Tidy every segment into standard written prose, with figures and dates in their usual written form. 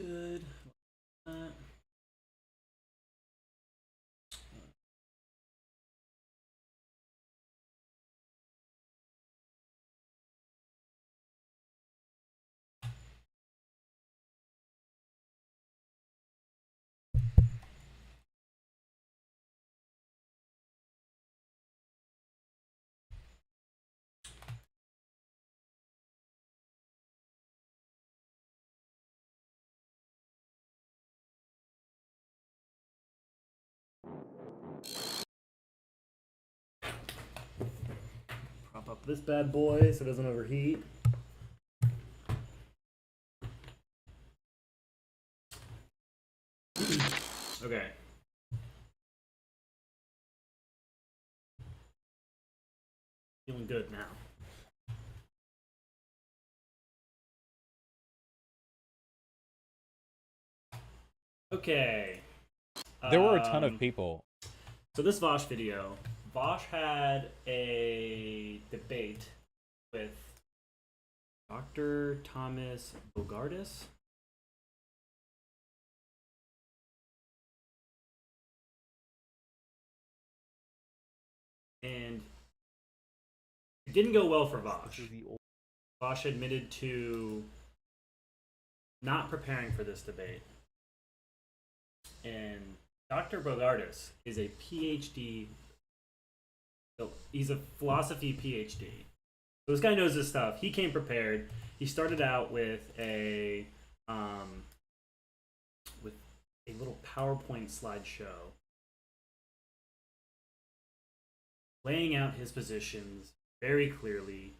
good. Prop up this bad boy so it doesn't overheat. Okay. Feeling good now. Okay. There were a ton of people. So this Vosh video, Vosh had a debate with Dr. Thomas Bogardus. And it didn't go well for Vosh. Vosh admitted to not preparing for this debate. And Dr. Bogardus is a PhD. He's a philosophy PhD. So this guy knows his stuff. He came prepared. He started out with a little PowerPoint slideshow laying out his positions very clearly,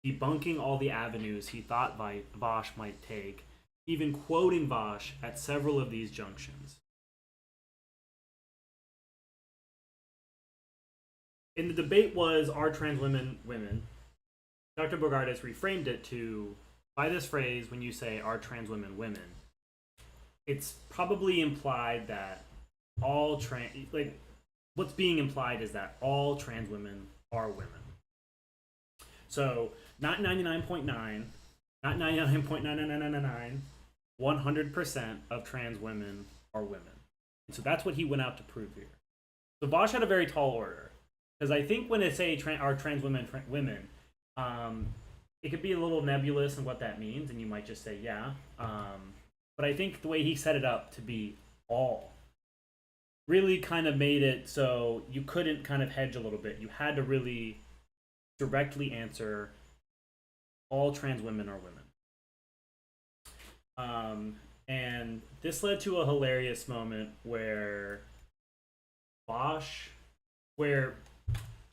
debunking all the avenues he thought Vosh might take, even quoting Vosh at several of these junctions. And the debate was, are trans women women? Dr. Bogardus reframed it to, by this phrase, when you say, are trans women women, it's probably implied that all what's being implied is that all trans women are women. So, not 99.9, not 99.99999, 100% of trans women are women. And so that's what he went out to prove here. So Vosh had a very tall order. Because I think when they say are trans women women, it could be a little nebulous in what that means, and you might just say yeah. But I think the way he set it up to be all really kind of made it so you couldn't kind of hedge a little bit. You had to really directly answer all trans women are women. And this led to a hilarious moment where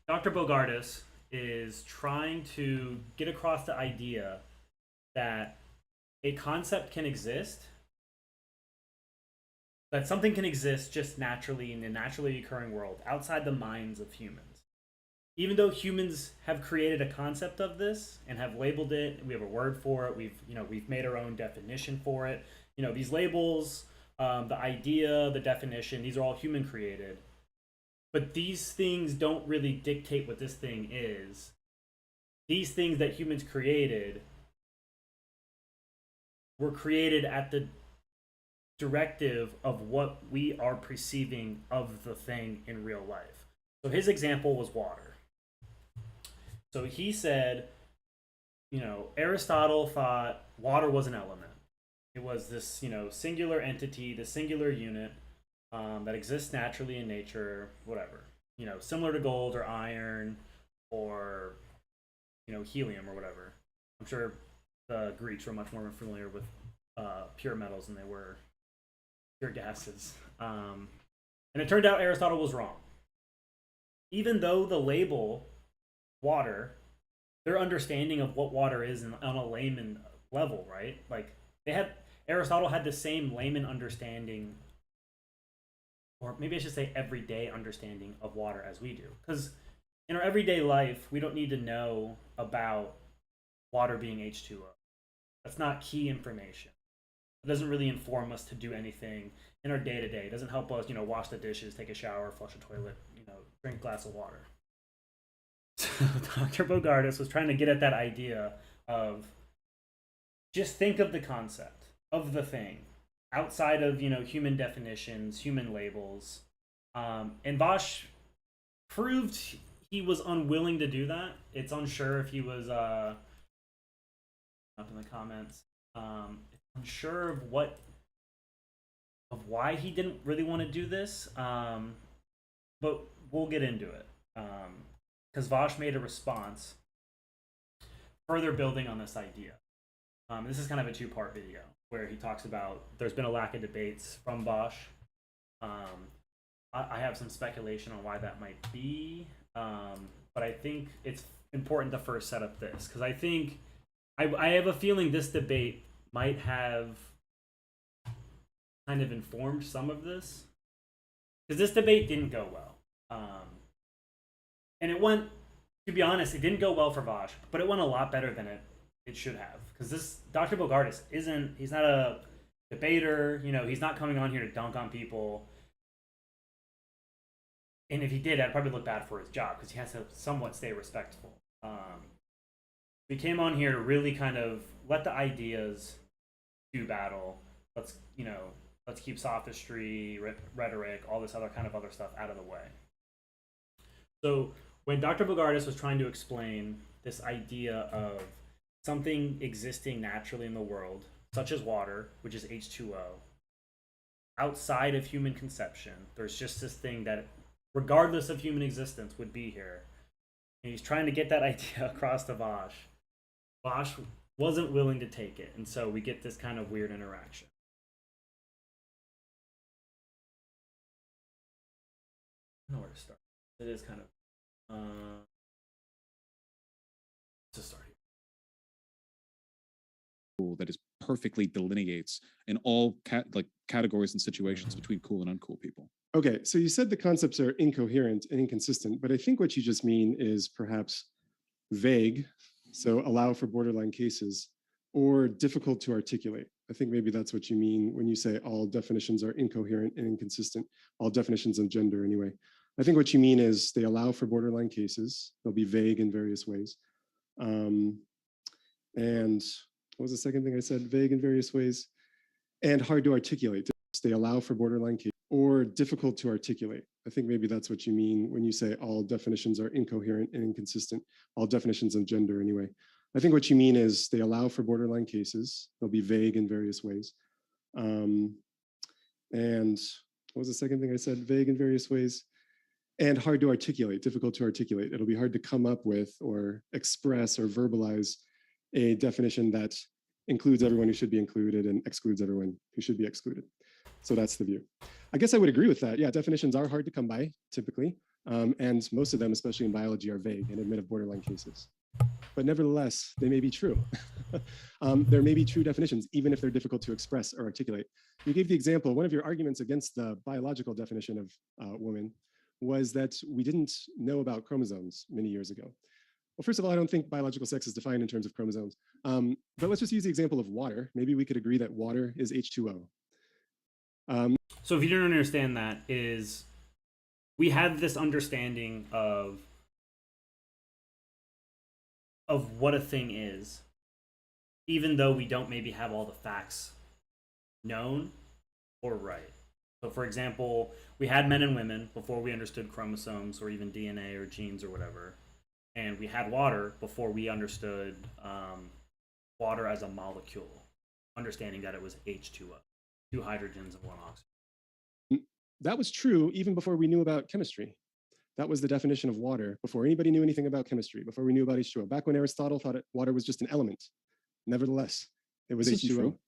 Dr. Bogardus is trying to get across the idea that a concept can exist, that something can exist just naturally in a naturally occurring world outside the minds of humans. Even though humans have created a concept of this and have labeled it, we have a word for it, we've made our own definition for it. These labels, the idea, the definition, these are all human created. But these things don't really dictate what this thing is. These things that humans created were created at the directive of what we are perceiving of the thing in real life. So his example was water. So he said, Aristotle thought water was an element. It was this, singular entity, the singular unit that exists naturally in nature, whatever. Similar to gold or iron or, helium or whatever. I'm sure the Greeks were much more familiar with pure metals than they were pure gases. And it turned out Aristotle was wrong. Even though the label water, their understanding of what water is on a layman level, right? Like Aristotle had the same layman understanding, or maybe I should say everyday understanding of water as we do. Because in our everyday life, we don't need to know about water being H2O. That's not key information. It doesn't really inform us to do anything in our day-to-day. It doesn't help us, wash the dishes, take a shower, flush a toilet, drink a glass of water. So Dr. Bogardus was trying to get at that idea of just think of the concept of the thing outside of human definitions, human labels. And Vosh proved he was unwilling to do that. It's unsure if he was up in the comments. Unsure of why he didn't really want to do this. But we'll get into it. Because Vosh made a response, further building on this idea. This is kind of a two-part video where he talks about there's been a lack of debates from Vosh. I have some speculation on why that might be, but I think it's important to first set up this because I think I have a feeling this debate might have kind of informed some of this because this debate didn't go well. And it went, to be honest, it didn't go well for Vosh, but it went a lot better than it should have. Because this Dr. Bogardus he's not a debater, he's not coming on here to dunk on people. And if he did, I'd probably look bad for his job because he has to somewhat stay respectful. We came on here to really kind of let the ideas do battle. Let's keep sophistry, rhetoric, all this other stuff out of the way. So when Dr. Bogardus was trying to explain this idea of something existing naturally in the world, such as water, which is H2O, outside of human conception, there's just this thing that, regardless of human existence, would be here. And he's trying to get that idea across to Vosh. Vosh wasn't willing to take it, and so we get this kind of weird interaction. I don't know where to start. It is kind of to start here. That is perfectly delineates in all categories and situations between cool and uncool people. Okay, so you said the concepts are incoherent and inconsistent, but I think what you just mean is perhaps vague, so allow for borderline cases, or difficult to articulate. I think maybe that's what you mean when you say all definitions are incoherent and inconsistent, all definitions of gender anyway. I think what you mean is they allow for borderline cases. They'll be vague in various ways. And what was the second thing I said? Vague in various ways and hard to articulate. They allow for borderline cases or difficult to articulate. I think maybe that's what you mean when you say all definitions are incoherent and inconsistent, all definitions of gender anyway. I think what you mean is they allow for borderline cases. They'll be vague in various ways. And what was the second thing I said? Vague in various ways and hard to articulate, difficult to articulate. It'll be hard to come up with or express or verbalize a definition that includes everyone who should be included and excludes everyone who should be excluded. So that's the view. I guess I would agree with that. Yeah, definitions are hard to come by typically. And most of them, especially in biology, are vague and admit of borderline cases. But nevertheless, they may be true. There may be true definitions, even if they're difficult to express or articulate. You gave the example, one of your arguments against the biological definition of woman was that we didn't know about chromosomes many years ago. Well, first of all, I don't think biological sex is defined in terms of chromosomes. But let's just use the example of water. Maybe we could agree that water is H2O. So if you don't understand that, is we have this understanding of what a thing is, even though we don't maybe have all the facts known or right. So for example, we had men and women before we understood chromosomes or even DNA or genes or whatever. And we had water before we understood water as a molecule, understanding that it was H2O, 2 hydrogens and 1 oxygen. That was true even before we knew about chemistry. That was the definition of water before anybody knew anything about chemistry, before we knew about H2O. Back when Aristotle thought water was just an element. Nevertheless, it was H2O. True.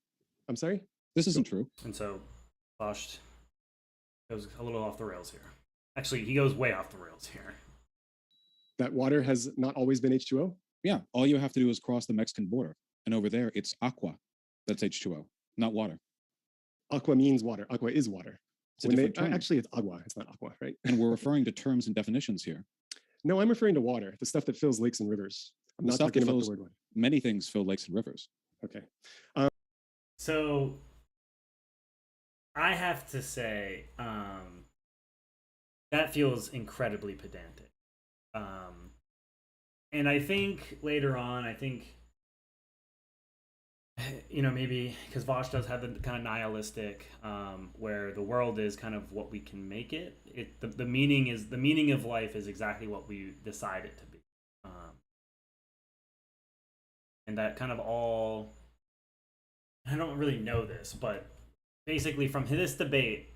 I'm sorry? This isn't true. And so Vosh goes a little off the rails here. Actually, he goes way off the rails here. That water has not always been H2O? Yeah, all you have to do is cross the Mexican border. And over there, it's aqua. That's H2O, not water. Aqua means water. Aqua is water. It's a different term. Actually, it's agua. It's not aqua, right? And we're referring to terms and definitions here. No, I'm referring to water, the stuff that fills lakes and rivers. I'm not talking about the word water. Many things fill lakes and rivers. Okay. So I have to say that feels incredibly pedantic. And I think later on, you know, maybe because Vosh does have the kind of nihilistic, where the world is kind of what we can make it. The meaning is the meaning of life is exactly what we decide it to be, and that kind of all. I don't really know this, but basically from this debate,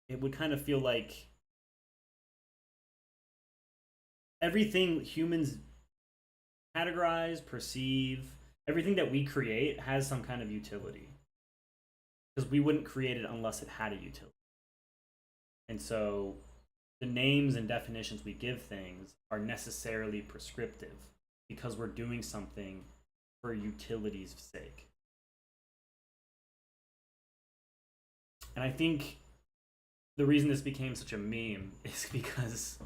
it would kind of feel like everything humans categorize, perceive, everything that we create has some kind of utility. Because we wouldn't create it unless it had a utility. And so the names and definitions we give things are necessarily prescriptive because we're doing something for utility's sake. And I think the reason this became such a meme is because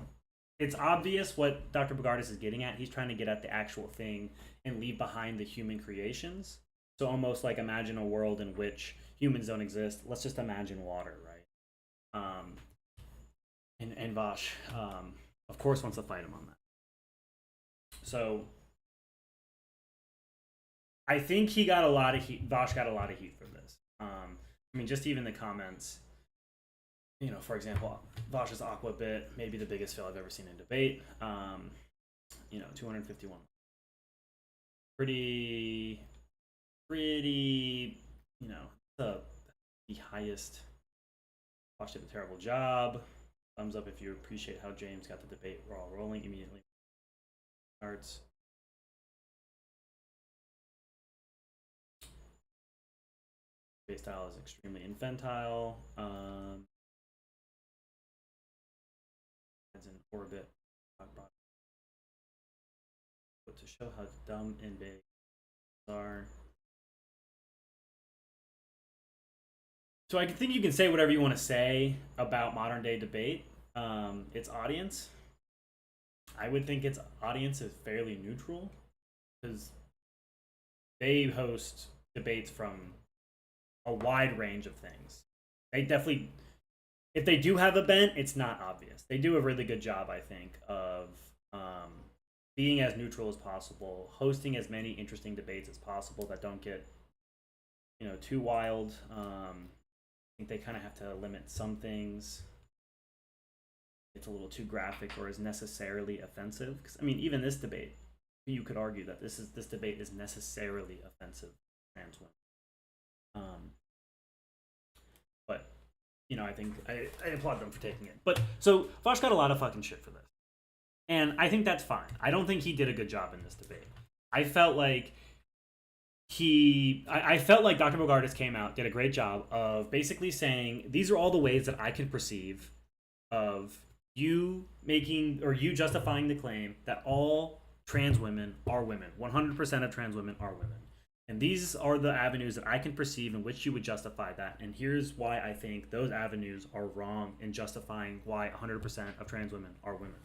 it's obvious what Dr. Bogardus is getting at. He's trying to get at the actual thing and leave behind the human creations. So almost like imagine a world in which humans don't exist. Let's just imagine water, right? And Vosh, of course, wants to fight him on that. So I think he got a lot of heat. Vosh got a lot of heat for this. I mean, just even the comments. You know, for example, Vosh's Aqua bit, maybe the biggest fail I've ever seen in debate. You know, 251. Pretty, you know, the highest. Vosh did a terrible job. Thumbs up if you appreciate how James got the debate all rolling immediately. Starts. Debate style is extremely infantile. As in orbit, but to show how dumb and big are. So I think you can say whatever you want to say about modern day debate. Its audience, I would think its audience is fairly neutral because they host debates from a wide range of things. They definitely, if they do have a bent, it's not obvious. They do a really good job, I think, of being as neutral as possible, hosting as many interesting debates as possible that don't get, you know, too wild. I think they kind of have to limit some things. It's a little too graphic or is necessarily offensive. Because I mean, even this debate, you could argue that this debate is necessarily offensive to trans women. But you know, I think I applaud them for taking it. But so Vosh got a lot of fucking shit for this, and I think that's fine. I don't think he did a good job in this debate. I felt like I felt like Dr. Bogardus came out, did a great job of basically saying these are all the ways that I can perceive of you making or you justifying the claim that all trans women are women. 100% of trans women are women. And these are the avenues that I can perceive in which you would justify that. And here's why I think those avenues are wrong in justifying why 100% of trans women are women.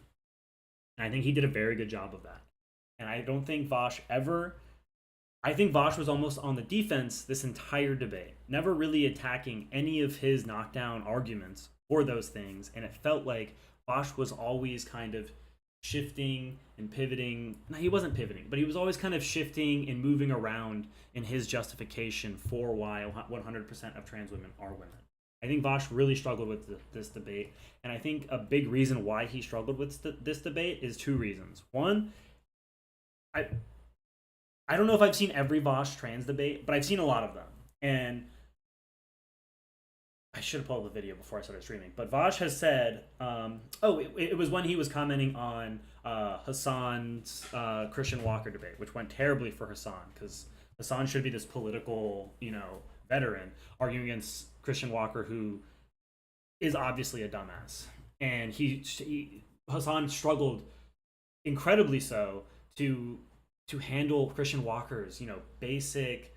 And I think he did a very good job of that. And I don't think Vosh ever... I think Vosh was almost on the defense this entire debate, never really attacking any of his knockdown arguments for those things. And it felt like Vosh was always kind of shifting and pivoting. No, he wasn't pivoting, but he was always kind of shifting and moving around in his justification for why 100% of trans women are women. I think Vosh really struggled with this debate, and I think a big reason why he struggled with this debate is two reasons. One, I don't know if I've seen every Vosh trans debate, but I've seen a lot of them, and I should have pulled the video before I started streaming, but Vosh has said, it was when he was commenting on Hassan's Christian Walker debate, which went terribly for Hassan, because Hassan should be this political, you know, veteran arguing against Christian Walker, who is obviously a dumbass. And Hassan struggled incredibly so to handle Christian Walker's, you know, basic,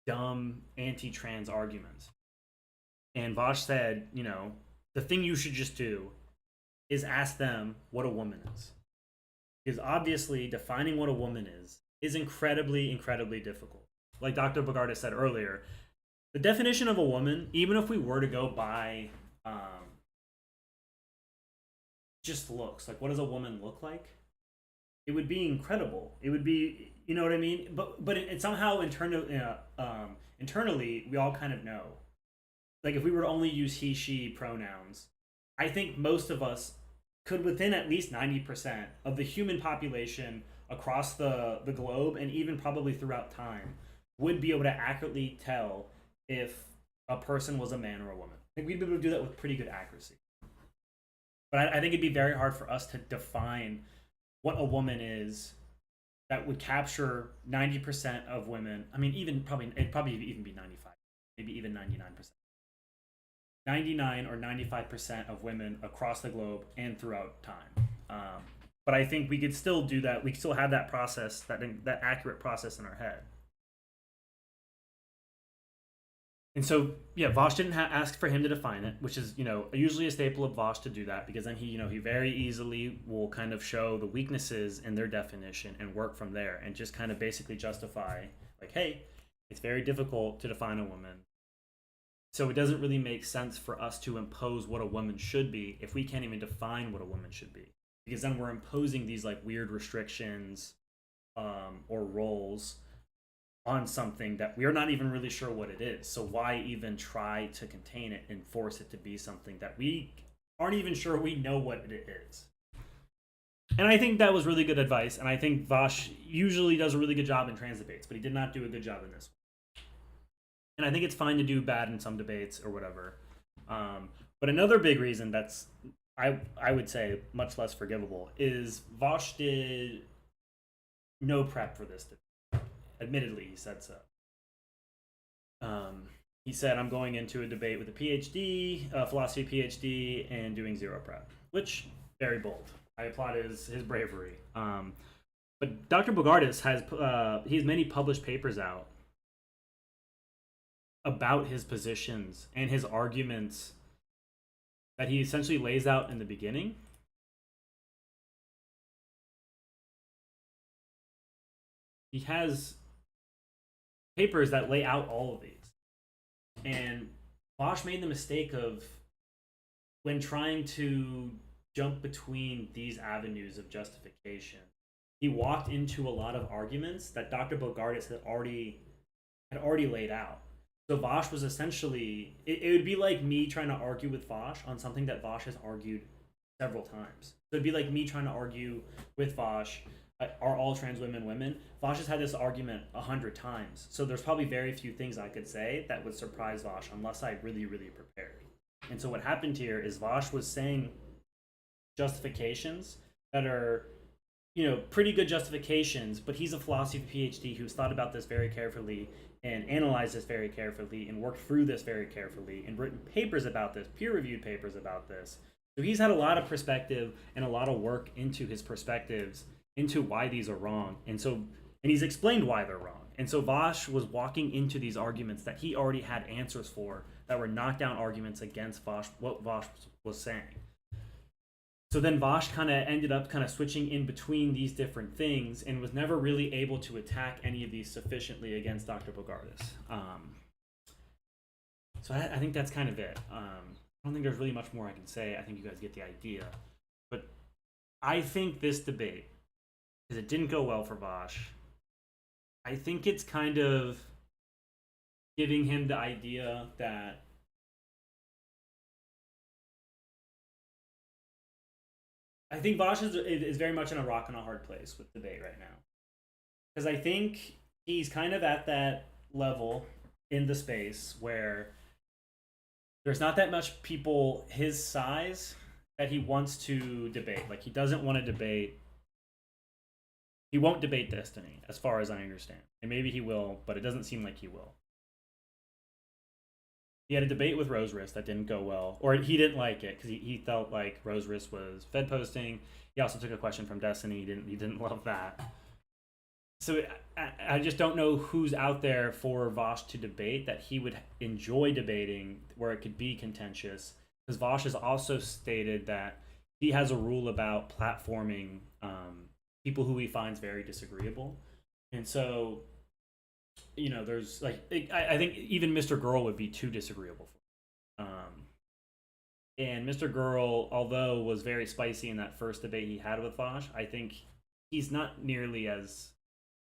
dumb, anti-trans arguments. And Vosh said, you know, the thing you should just do is ask them what a woman is. Because obviously defining what a woman is incredibly, incredibly difficult. Like Dr. Bogardus said earlier, the definition of a woman, even if we were to go by just looks, like what does a woman look like? It would be incredible. It would be, You know what I mean? But it somehow internally we all kind of know. Like if we were to only use he she pronouns, I think most of us could within at least 90% of the human population across the globe and even probably throughout time would be able to accurately tell if a person was a man or a woman. I think we'd be able to do that with pretty good accuracy. But I think it'd be very hard for us to define what a woman is that would capture 90% of women. I mean, it'd probably even be 95, maybe even 99%. 99 or 95% of women across the globe and throughout time. But I think we could still do that. We still have that process, that accurate process in our head. And so, yeah, Vosh didn't ask for him to define it, which is, usually a staple of Vosh to do that, because then he very easily will kind of show the weaknesses in their definition and work from there and just kind of basically justify, like, hey, it's very difficult to define a woman. So it doesn't really make sense for us to impose what a woman should be if we can't even define what a woman should be. Because then we're imposing these like weird restrictions or roles on something that we're not even really sure what it is. So why even try to contain it and force it to be something that we aren't even sure we know what it is? And I think that was really good advice. And I think Vosh usually does a really good job in trans debates, but he did not do a good job in this one. And I think it's fine to do bad in some debates or whatever. But another big reason that's, I would say, much less forgivable is Vosh did no prep for this debate. Admittedly, he said so. He said, I'm going into a debate with a PhD, a philosophy PhD, and doing zero prep, which, very bold. I applaud his bravery. But Dr. Bogardus he has many published papers out about his positions and his arguments that he essentially lays out in the beginning. He has papers that lay out all of these. And Vosh made the mistake of, when trying to jump between these avenues of justification, he walked into a lot of arguments that Dr. Bogardus had already laid out. So Vosh was essentially, it would be like me trying to argue with Vosh on something that Vosh has argued several times. So it'd be like me trying to argue with Vosh, are all trans women women? Vosh has had this argument 100 times. So there's probably very few things I could say that would surprise Vosh unless I really, really prepared. And so what happened here is Vosh was saying justifications that are, pretty good justifications, but he's a philosophy PhD who's thought about this very carefully and analyzed this very carefully and worked through this very carefully and written papers about this, peer-reviewed papers about this. So he's had a lot of perspective and a lot of work into his perspectives, into why these are wrong. And he's explained why they're wrong. And so Vosh was walking into these arguments that he already had answers for, that were knockdown arguments against Vosh, what Vosh was saying. So then Vosh kind of ended up switching in between these different things and was never really able to attack any of these sufficiently against Dr. Bogardus. So I think that's kind of it. I don't think there's really much more I can say. I think you guys get the idea. But I think this debate, because it didn't go well for Vosh, I think it's kind of giving him the idea that I think Vosh is very much in a rock and a hard place with debate right now. Because I think he's kind of at that level in the space where there's not that much people his size that he wants to debate. Like, he doesn't want to debate. He won't debate Destiny, as far as I understand. And maybe he will, but it doesn't seem like he will. He had a debate with Rose Wrist that didn't go well, or he didn't like it because he felt like Rose Wrist was Fed posting. He also took a question from Destiny. He didn't love that. So I just don't know who's out there for Vosh to debate that he would enjoy debating, where it could be contentious. Because Vosh has also stated that he has a rule about platforming people who he finds very disagreeable, and so. There's I think even Mr. Girl would be too disagreeable for him. And Mr. Girl, although was very spicy in that first debate he had with Vosh, I think he's not nearly as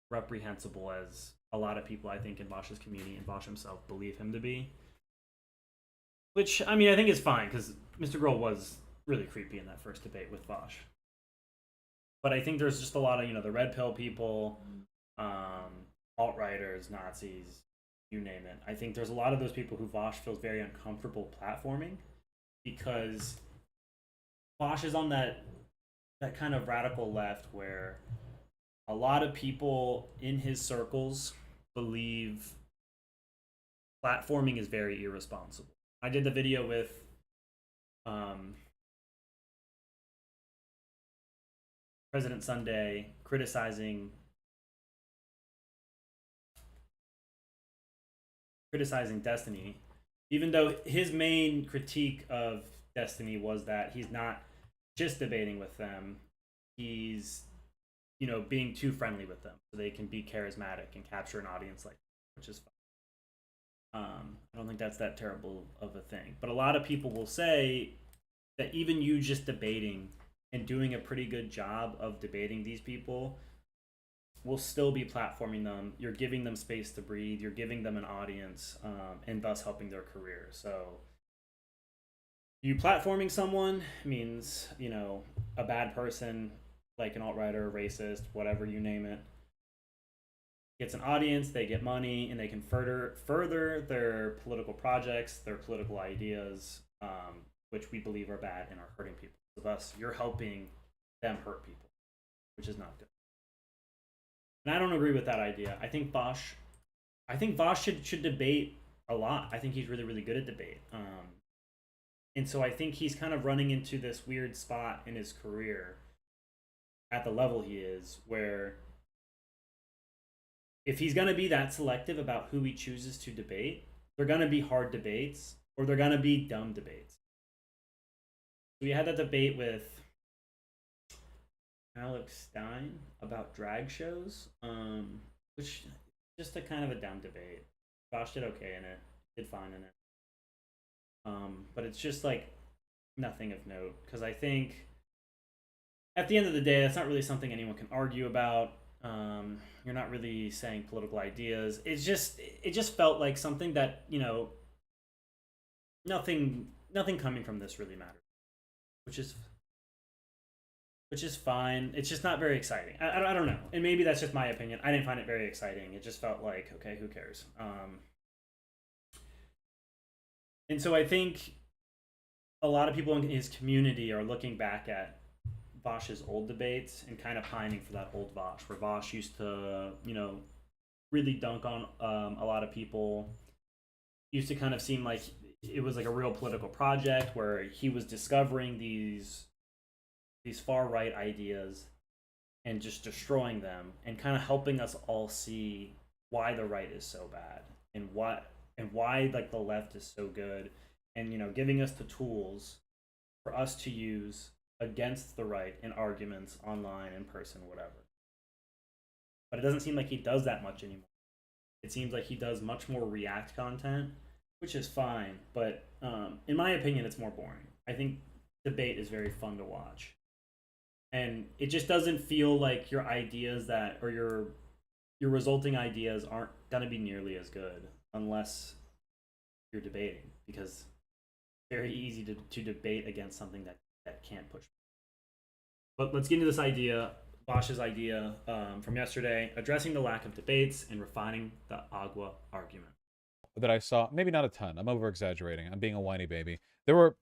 reprehensible as a lot of people, I think, in Vosh's community and Vosh himself believe him to be. Which, I mean, I think is fine, because Mr. Grohl was really creepy in that first debate with Vosh. But I think there's just a lot of, the red pill people, alt-righters, Nazis, you name it. I think there's a lot of those people who Vosh feels very uncomfortable platforming, because Vosh is on that kind of radical left where a lot of people in his circles believe platforming is very irresponsible. I did the video with President Sunday criticizing Destiny, even though his main critique of Destiny was that he's not just debating with them, he's being too friendly with them so they can be charismatic and capture an audience like that, which is fine. I don't think that's that terrible of a thing, but a lot of people will say that even you just debating and doing a pretty good job of debating these people will still be platforming them. You're giving them space to breathe, you're giving them an audience, and thus helping their career. So you platforming someone means, a bad person, like an alt-righter, racist, whatever you name it, gets an audience, they get money, and they can further their political projects, their political ideas, which we believe are bad and are hurting people. So thus, you're helping them hurt people, which is not good. And I don't agree with that idea. I think Vosh should debate a lot. I think he's really, really good at debate. And so I think he's kind of running into this weird spot in his career at the level he is, where if he's going to be that selective about who he chooses to debate, they're going to be hard debates or they're going to be dumb debates. We had that debate with Alex Stein about drag shows, which is just a kind of a dumb debate. Josh did okay in it, did fine in it. But it's just like nothing of note, because I think at the end of the day, that's not really something anyone can argue about. You're not really saying political ideas. It just felt like something that, nothing coming from this really matters, which is fine. It's just not very exciting. I don't know, and maybe that's just my opinion. I didn't find it very exciting. It just felt like, okay, who cares? And so I think a lot of people in his community are looking back at Vosh's old debates and kind of pining for that old Vosh, where Vosh used to, really dunk on a lot of people. Used to kind of seem like it was like a real political project where he was discovering these far right ideas and just destroying them and kind of helping us all see why the right is so bad and why like the left is so good, and giving us the tools for us to use against the right in arguments online, in person, whatever. But it doesn't seem like he does that much anymore. It seems like he does much more react content, which is fine, but in my opinion, it's more boring. I think debate is very fun to watch, and it just doesn't feel like your ideas or your resulting ideas aren't gonna be nearly as good unless you're debating, because it's very easy to debate against something that can't push. But let's get into this idea, Vosh's idea from yesterday, addressing the lack of debates and refining the Agua argument. That I saw, maybe not a ton, I'm over exaggerating, I'm being a whiny baby. There were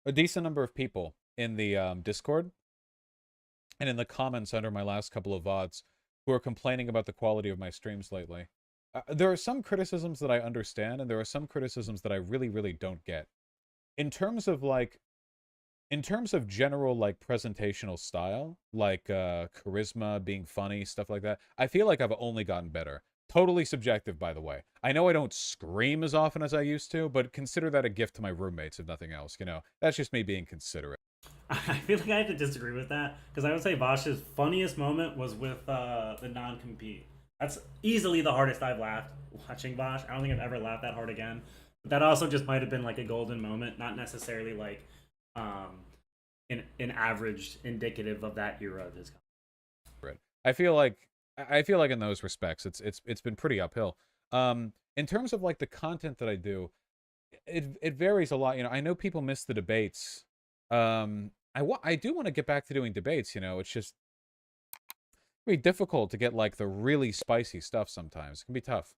a decent number of people in the Discord and in the comments under my last couple of VODs who are complaining about the quality of my streams lately. There are some criticisms that I understand, and there are some criticisms that I really, really don't get. In terms of general, presentational style, charisma, being funny, stuff like that, I feel like I've only gotten better. Totally subjective, by the way. I know I don't scream as often as I used to, but consider that a gift to my roommates, if nothing else. That's just me being considerate. I feel like I have to disagree with that, because I would say Vosh's funniest moment was with the non-compete. That's easily the hardest I've laughed watching Vosh. I don't think I've ever laughed that hard again. But that also just might have been like a golden moment, not necessarily like an average indicative of that era of his. I feel like I feel like in those respects, it's been pretty uphill. In terms of like the content that I do, it varies a lot. You know, I know people miss the debates. I do want to get back to doing debates. You know, it's just very difficult to get like the really spicy stuff sometimes. It can be tough.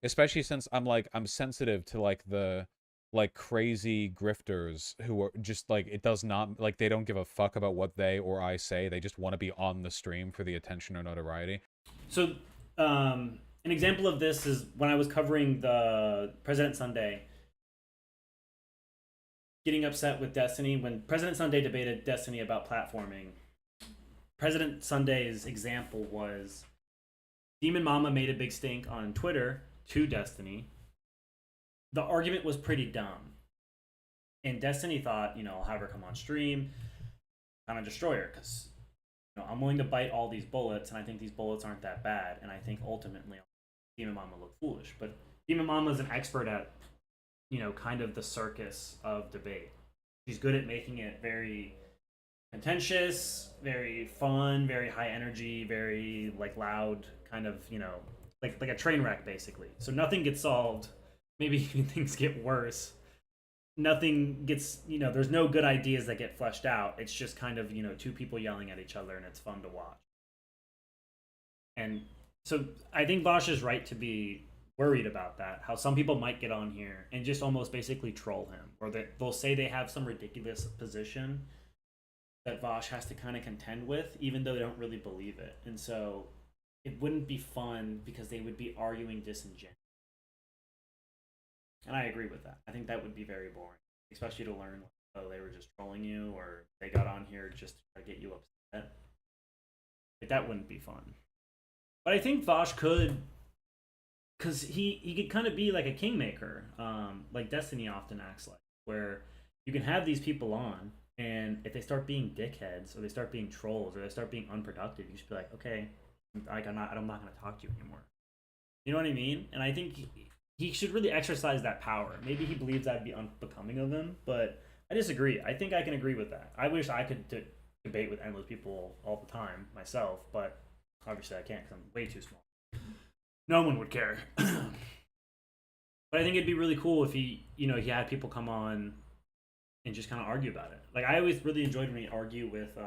Especially since I'm sensitive to like the like crazy grifters who are just like it does not like they don't give a fuck about what they or I say. They just want to be on the stream for the attention or notoriety. So, an example of this is when I was covering the President Sunday, getting upset with Destiny. When President Sunday debated Destiny about platforming, President Sunday's example was Demon Mama made a big stink on Twitter to Destiny. The argument was pretty dumb. And Destiny thought, I'll have her come on stream, kind of destroy her, because I'm willing to bite all these bullets, and I think these bullets aren't that bad, and I think ultimately Demon Mama looked foolish. But Demon Mama is an expert at, kind of the circus of debate. She's good at making it very contentious, very fun, very high energy, very like loud, kind of, like a train wreck basically. So nothing gets solved. Maybe even things get worse. Nothing gets, there's no good ideas that get fleshed out. It's just kind of, two people yelling at each other, and it's fun to watch. And so I think Vosh is right to be worried about that. How some people might get on here and just almost basically troll him, or that they'll say they have some ridiculous position that Vosh has to kind of contend with, even though they don't really believe it. And so it wouldn't be fun because they would be arguing disingenuous. And I agree with that. I think that would be very boring, especially to learn they were just trolling you, or they got on here just to try to get you upset. Like, that wouldn't be fun. But I think Vosh could, because he could kind of be like a kingmaker, like Destiny often acts like, where you can have these people on, and if they start being dickheads, or they start being trolls, or they start being unproductive, you should be like, okay, I'm not going to talk to you anymore. You know what I mean? And I think he should really exercise that power. Maybe he believes that'd be unbecoming of him, but I disagree. I think I can agree with that. I wish I could debate with endless people all the time myself, but obviously I can't because I'm way too small. No one would care. But I think it'd be really cool if he had people come on and just kind of argue about it. Like, I always really enjoyed when he argue with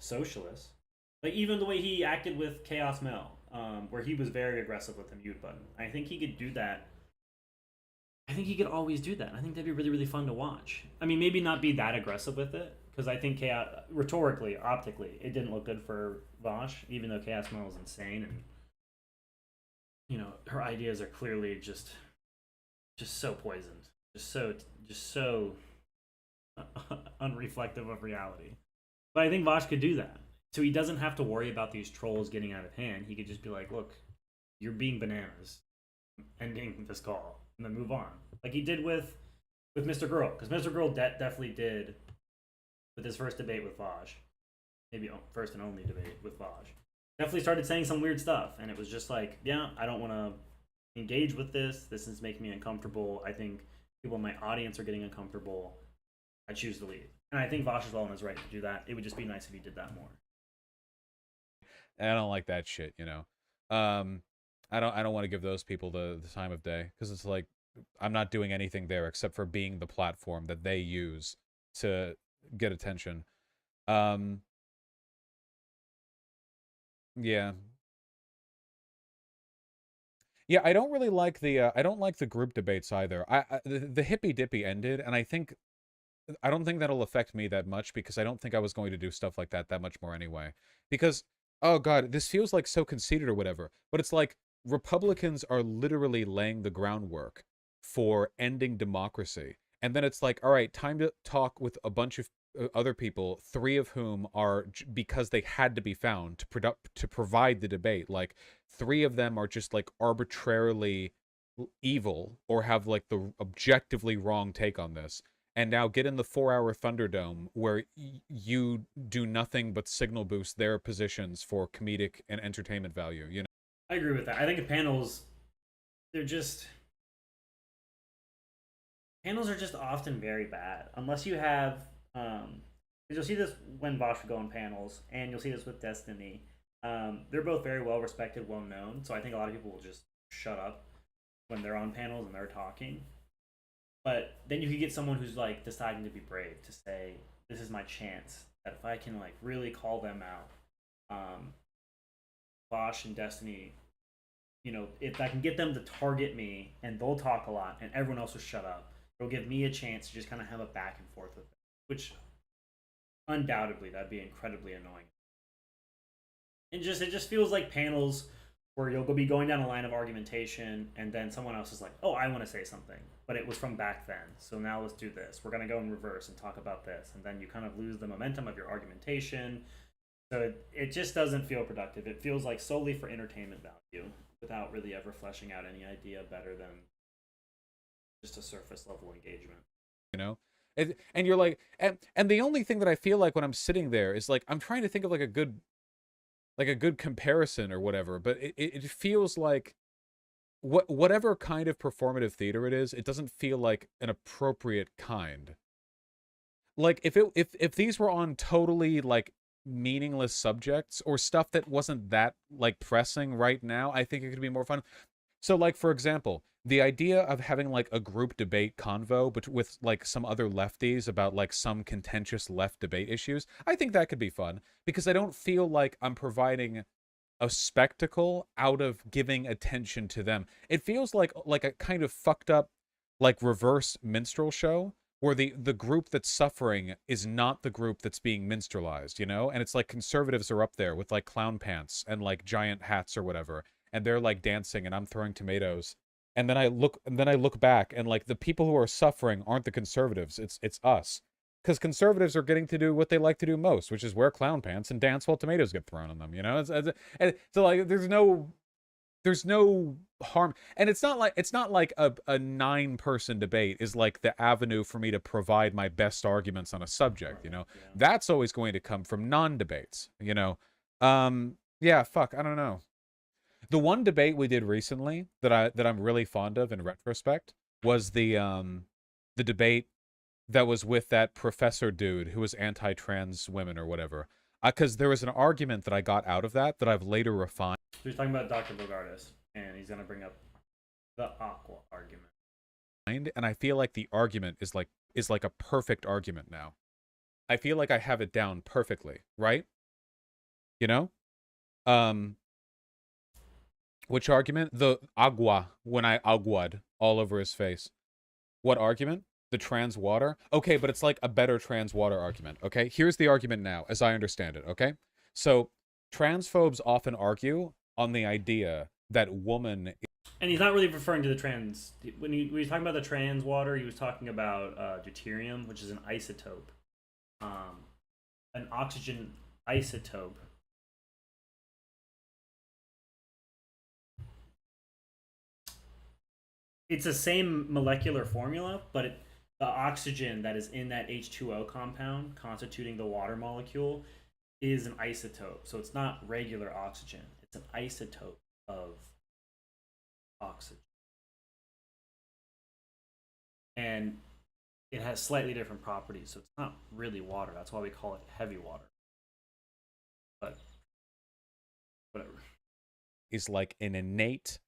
socialists. Like, even the way he acted with Chaos Mel, where he was very aggressive with the mute button. I think he could do that. I think he could always do that. I think that'd be really, really fun to watch. I mean, maybe not be that aggressive with it, because I think Chaos, rhetorically, optically, it didn't look good for Vosh, even though Chaos Mel is insane, and her ideas are clearly just so poisoned, just so unreflective of reality. But I think Vosh could do that. So he doesn't have to worry about these trolls getting out of hand. He could just be like, look, you're being bananas. Ending this call. And then move on. Like he did with Mr. Girl. Because Mr. Girl definitely did with his first debate with Vosh. Maybe first and only debate with Vosh. Definitely started saying some weird stuff. And it was just like, yeah, I don't want to engage with this. This is making me uncomfortable. I think people in my audience are getting uncomfortable. I choose to leave. And I think Vosh is well on his right to do that. It would just be nice if he did that more. And I don't like that shit, I don't want to give those people the time of day, because it's like I'm not doing anything there except for being the platform that they use to get attention. Yeah. Yeah, I don't really like the group debates either. The hippy dippy ended, and I don't think that'll affect me that much, because I don't think I was going to do stuff like that much more anyway. Because oh god, this feels like so conceited or whatever, but it's like Republicans are literally laying the groundwork for ending democracy. And then it's like, all right, time to talk with a bunch of other people, 3 of whom are, because they had to be found to provide the debate, like 3 of them are just like arbitrarily evil or have like the objectively wrong take on this. And now get in the 4-hour Thunderdome where you do nothing but signal boost their positions for comedic and entertainment value, I agree with that. I think panels are just often very bad. Unless you have Because you'll see this when Vosh would go on panels, and you'll see this with Destiny. They're both very well respected, well known. So I think a lot of people will just shut up when they're on panels and they're talking. But then you could get someone who's like deciding to be brave to say, "This is my chance. That if I can like really call them out, Vosh and Destiny, you know, if I can get them to target me and they'll talk a lot and everyone else will shut up, it'll give me a chance to just kind of have a back and forth with them." Which undoubtedly that'd be incredibly annoying. And just it just feels like panels where you'll be going down a line of argumentation and then someone else is like, "Oh, I want to say something, but it was from back then, so now let's do this. We're going to go in reverse and talk about this." And then you kind of lose the momentum of your argumentation. So it just doesn't feel productive. It feels like solely for entertainment value without really ever fleshing out any idea better than just a surface level engagement. You know? And you're like, and the only thing that I feel like when I'm sitting there is like, I'm trying to think of like a good comparison or whatever, but it feels like whatever kind of performative theater it is, it doesn't feel like an appropriate kind. Like if these were on totally like meaningless subjects or stuff that wasn't that like pressing right now, I think it could be more fun. So like, for example, the idea of having like a group debate convo but with like some other lefties about like some contentious left debate issues, I think that could be fun because I don't feel like I'm providing a spectacle out of giving attention to them. It feels like a kind of fucked up like reverse minstrel show where the group that's suffering is not the group that's being minstrelized, you know? And it's like conservatives are up there with like clown pants and like giant hats or whatever, and they're like dancing and I'm throwing tomatoes. And then I look back and like the people who are suffering aren't the conservatives, it's us. Because conservatives are getting to do what they like to do most, which is wear clown pants and dance while tomatoes get thrown on them, you know? So like there's no harm, and it's not like a 9-person debate is like the avenue for me to provide my best arguments on a subject, you know? Yeah. That's always going to come from non-debates, you know? Yeah, fuck, I don't know. The one debate we did recently that I'm really fond of in retrospect was the debate that was with that professor dude who was anti-trans women or whatever. Because there was an argument that I got out of that I've later refined. So he's talking about Dr. Bogardus, and he's going to bring up the Aqua argument. And I feel like the argument is like a perfect argument now. I feel like I have it down perfectly, right? You know? Which argument? The agua, when I aguad all over his face. What argument? The trans water? Okay, but it's like a better trans water argument, okay? Here's the argument now, as I understand it, okay? So, transphobes often argue on the idea that woman... And he's not really referring to the trans... When he was talking about the trans water, he was talking about deuterium, which is an isotope. An oxygen isotope. It's the same molecular formula, but the oxygen that is in that H2O compound constituting the water molecule is an isotope. So it's not regular oxygen. It's an isotope of oxygen. And it has slightly different properties. So it's not really water. That's why we call it heavy water. But whatever. Is like an innate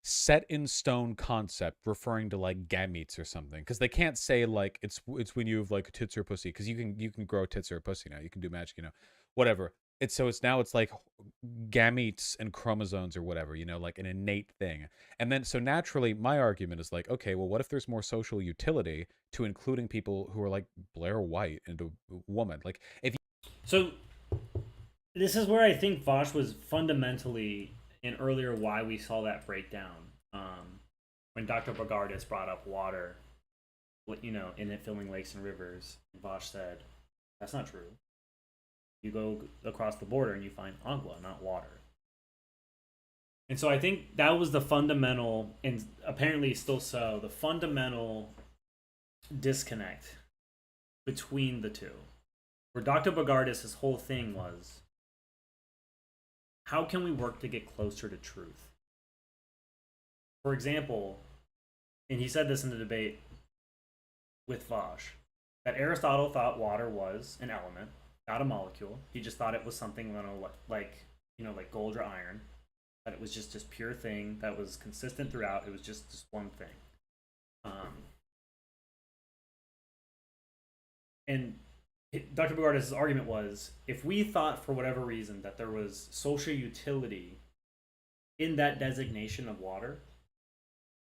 set in stone concept referring to like gametes or something, because they can't say like it's when you have like tits or pussy, because you can grow tits or pussy now, you can do magic, you know, whatever. It's like gametes and chromosomes or whatever, you know, like an innate thing. And then so naturally my argument is like, okay, well, what if there's more social utility to including people who are like Blair White and a woman? Like if So this is where I think Vosh was fundamentally in earlier why we saw that breakdown. When Dr. Bogardus brought up water, you know, in it filling lakes and rivers, Vosh said, that's not true. You go across the border and you find agua, not water. And so I think that was the fundamental, and apparently still so, the fundamental disconnect between the two. Where Dr. Bogardus' whole thing was, how can we work to get closer to truth? For example, and he said this in the debate with Vosh, that Aristotle thought water was an element, not a molecule. He just thought it was something, you know, like gold or iron. That it was just this pure thing that was consistent throughout. It was just this one thing. And Dr. Bogardus' argument was, if we thought for whatever reason that there was social utility in that designation of water,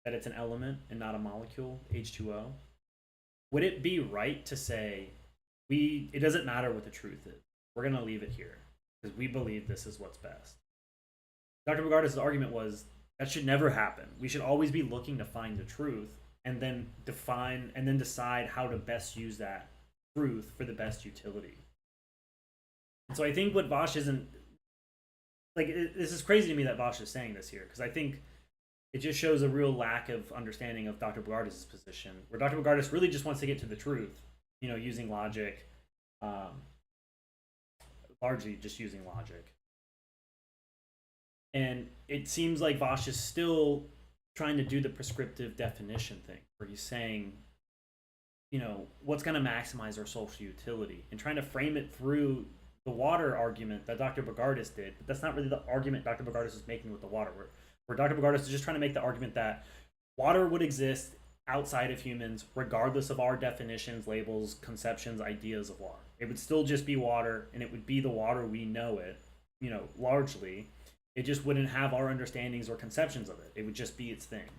that it's an element and not a molecule, H2O, would it be right to say it doesn't matter what the truth is? We're going to leave it here because we believe this is what's best. Dr. Bogardus' argument was that should never happen. We should always be looking to find the truth and then decide how to best use that truth for the best utility. And so I think what Bosch isn't this is crazy to me that Bosch is saying this here, because I think it just shows a real lack of understanding of Dr. Bogardus' position, where Dr. Bogardus really just wants to get to the truth, you know, using logic, largely just using logic. And it seems like Bosch is still trying to do the prescriptive definition thing, where he's saying, you know, what's going to maximize our social utility, and trying to frame it through the water argument that Dr. Bogardus did. But that's not really the argument Dr. Bogardus is making with the water, where Dr. Bogardus is just trying to make the argument that water would exist outside of humans, regardless of our definitions, labels, conceptions, ideas of water. It would still just be water, and it would be the water we know it, you know, largely. It just wouldn't have our understandings or conceptions of it. It would just be its thing.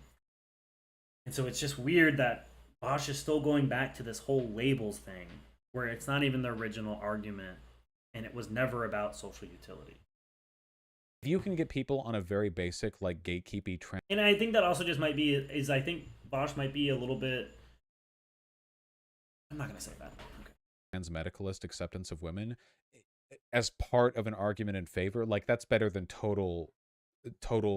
And so it's just weird that Bosch is still going back to this whole labels thing, where it's not even the original argument, and it was never about social utility. If you can get people on a very basic, like, gatekeepy trend. And I think that also just might be, I think Bosch might be a little bit, I'm not going to say that. Okay. Trans-medicalist acceptance of women as part of an argument in favor, like, that's better than total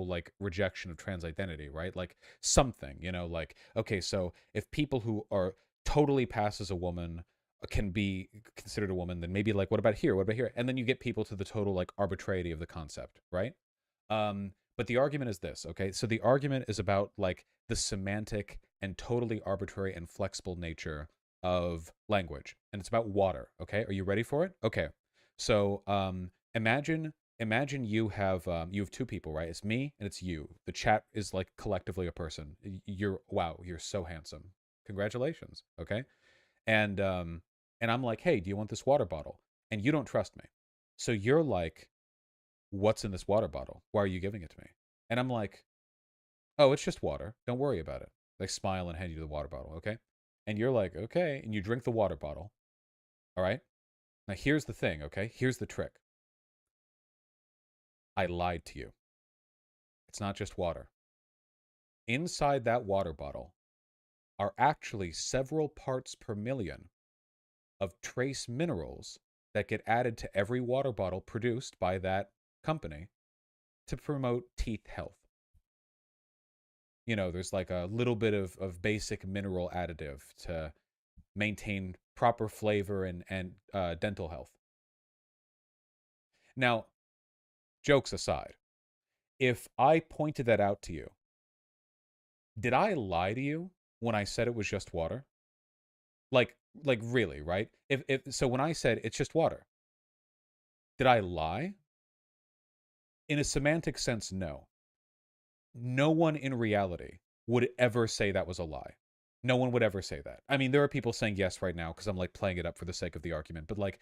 like rejection of trans identity, right? Like, something, you know, like, okay, so if people who are totally pass as a woman can be considered a woman, then maybe, like, what about here, and then you get people to the total, like, arbitrarity of the concept, right? But the argument is this, okay? So the argument is about, like, the semantic and totally arbitrary and flexible nature of language, and it's about water. Okay, are you ready for it? Okay, so imagine you have two people, right? It's me and it's you. The chat is, like, collectively a person. You're so handsome, congratulations. Okay, and I'm like, hey, do you want this water bottle? And you don't trust me, so you're like, what's in this water bottle? Why are you giving it to me? And I'm like, oh, it's just water, don't worry about it. They smile and hand you the water bottle. Okay, and you're like, okay, and you drink the water bottle. All right, now here's the thing. Okay, here's the trick. I lied to you. It's not just water. Inside that water bottle are actually several parts per million of trace minerals that get added to every water bottle produced by that company to promote teeth health. You know, there's like a little bit of basic mineral additive to maintain proper flavor and dental health. Now, jokes aside, if I pointed that out to you, did I lie to you when I said it was just water? Like really, right? So when I said it's just water, did I lie? In a semantic sense, no. No one in reality would ever say that was a lie. No one would ever say that. I mean, there are people saying yes right now because I'm, like, playing it up for the sake of the argument, but, like,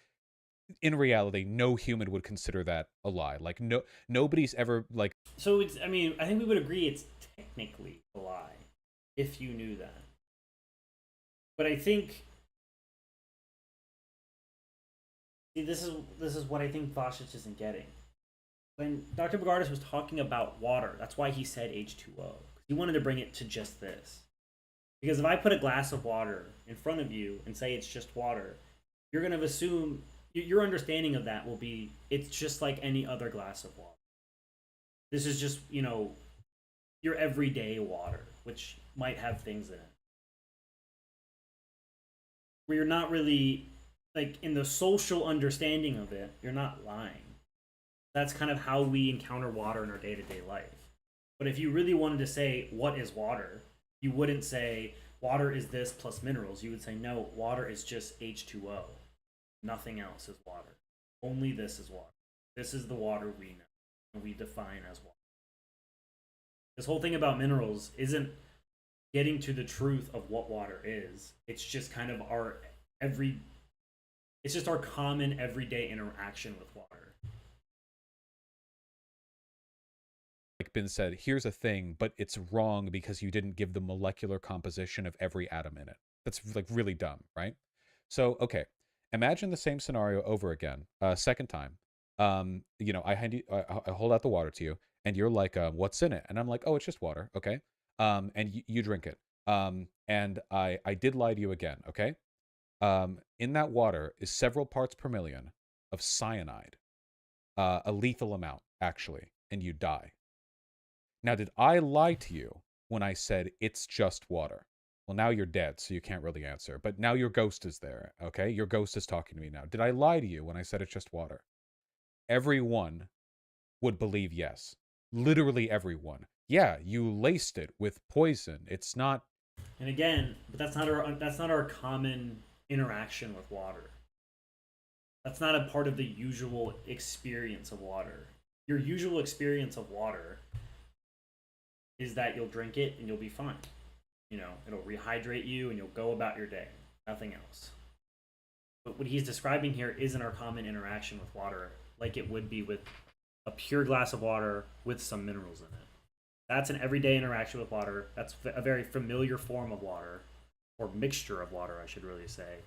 in reality, no human would consider that a lie. Like, nobody's ever, like... So it's, I mean, I think we would agree it's technically a lie if you knew that. But I think, see, this is what I think Bosch isn't getting. When Dr. Bogardus was talking about water, that's why he said H2O. He wanted to bring it to just this. Because if I put a glass of water in front of you and say it's just water, you're going to assume, your understanding of that will be, it's just like any other glass of water. This is just, you know, your everyday water, which might have things in it. Where you're not really, like, in the social understanding of it, you're not lying. That's kind of how we encounter water in our day-to-day life. But if you really wanted to say, what is water? You wouldn't say, water is this plus minerals, you would say, no, water is just H2O. Nothing else is water. Only this is water. This is the water we know and we define as water. This whole thing about minerals isn't getting to the truth of what water is. It's just kind of it's just our common everyday interaction with water. Like Ben said, here's a thing, but it's wrong because you didn't give the molecular composition of every atom in it. That's like really dumb, right? So, okay, imagine the same scenario over again, second time. You know, I hold out the water to you, and you're like, "What's in it?" And I'm like, "Oh, it's just water." Okay. And you drink it. And I did lie to you again. Okay. In that water is several parts per million of cyanide, a lethal amount actually, and you die. Now, did I lie to you when I said it's just water? Well, now you're dead, so you can't really answer. But now your ghost is there, okay? Your ghost is talking to me now. Did I lie to you when I said it's just water? Everyone would believe yes. Literally everyone. Yeah, you laced it with poison. It's not. And again, but that's not our common interaction with water. That's not a part of the usual experience of water. Your usual experience of water is that you'll drink it and you'll be fine. You know, it'll rehydrate you and you'll go about your day. Nothing else. But what he's describing here isn't our common interaction with water like it would be with a pure glass of water with some minerals in it. That's an everyday interaction with water. That's a very familiar form of water, or mixture of water, I should really say.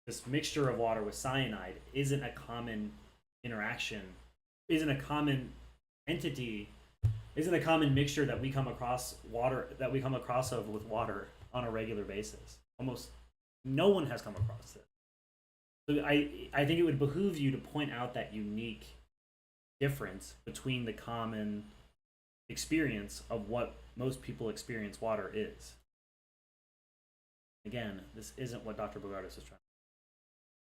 This mixture of water with cyanide isn't a common interaction, isn't a common entity, isn't a common mixture that we come across with water on a regular basis. Almost no one has come across it. So I think it would behoove you to point out that unique difference between the common experience of what most people experience water is. Again, this isn't what Dr. Bogardus is trying.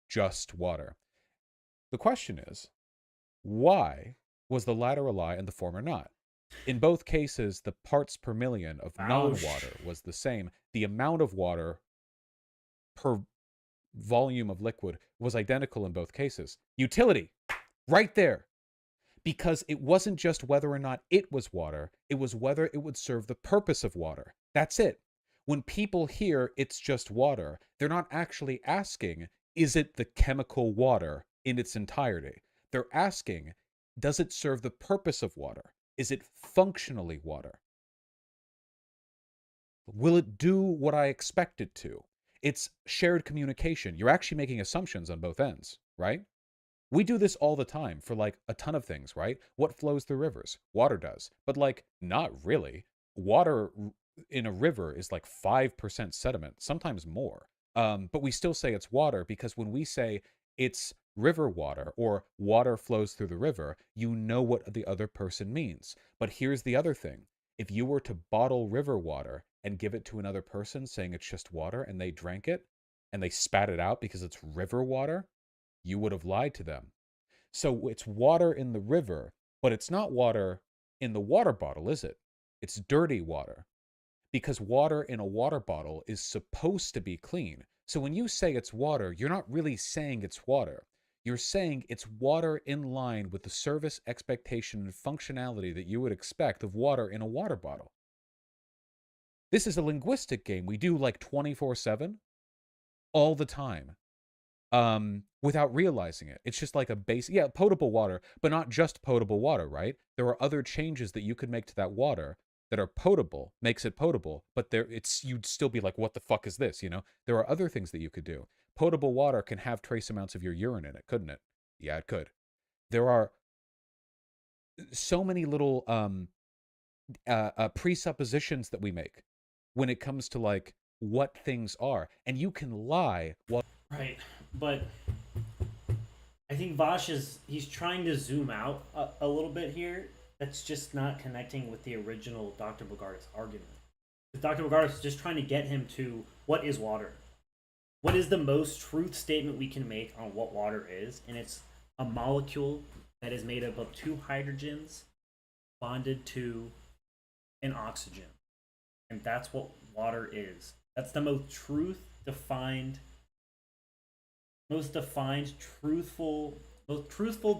Just water. The question is, why was the latter a lie and the former not? In both cases, the parts per million of non-water was the same. The amount of water per volume of liquid was identical in both cases. Utility, right there. Because it wasn't just whether or not it was water, it was whether it would serve the purpose of water. That's it. When people hear it's just water, they're not actually asking, is it the chemical water in its entirety? They're asking, does it serve the purpose of water? Is it functionally water? Will it do what I expect it to? It's shared communication. You're actually making assumptions on both ends, right? We do this all the time for like a ton of things, right? What flows through rivers? Water does. But like, not really. Water in a river is like 5% sediment, sometimes more. But we still say it's water because when we say it's river water or water flows through the river, you know what the other person means. But here's the other thing. If you were to bottle river water and give it to another person saying it's just water and they drank it and they spat it out because it's river water, you would have lied to them. So it's water in the river, but it's not water in the water bottle, is it? It's dirty water. Because water in a water bottle is supposed to be clean. So when you say it's water, you're not really saying it's water. You're saying it's water in line with the service, expectation, and functionality that you would expect of water in a water bottle. This is a linguistic game we do like 24/7 all the time. Without realizing it. It's just like a basic, yeah, potable water, but not just potable water, right? There are other changes that you could make to that water that are potable, makes it potable, but you'd still be like, what the fuck is this, you know? There are other things that you could do. Potable water can have trace amounts of your urine in it, couldn't it? Yeah, it could. There are so many little presuppositions that we make when it comes to like what things are, and you can lie while Right, but I think Vosh he's trying to zoom out a little bit here. That's just not connecting with the original Dr. Bogardus argument. Dr. Bogardus is just trying to get him to what is water? What is the most truth statement we can make on what water is? And it's a molecule that is made up of two hydrogens bonded to an oxygen. And that's what water is. That's the most truthful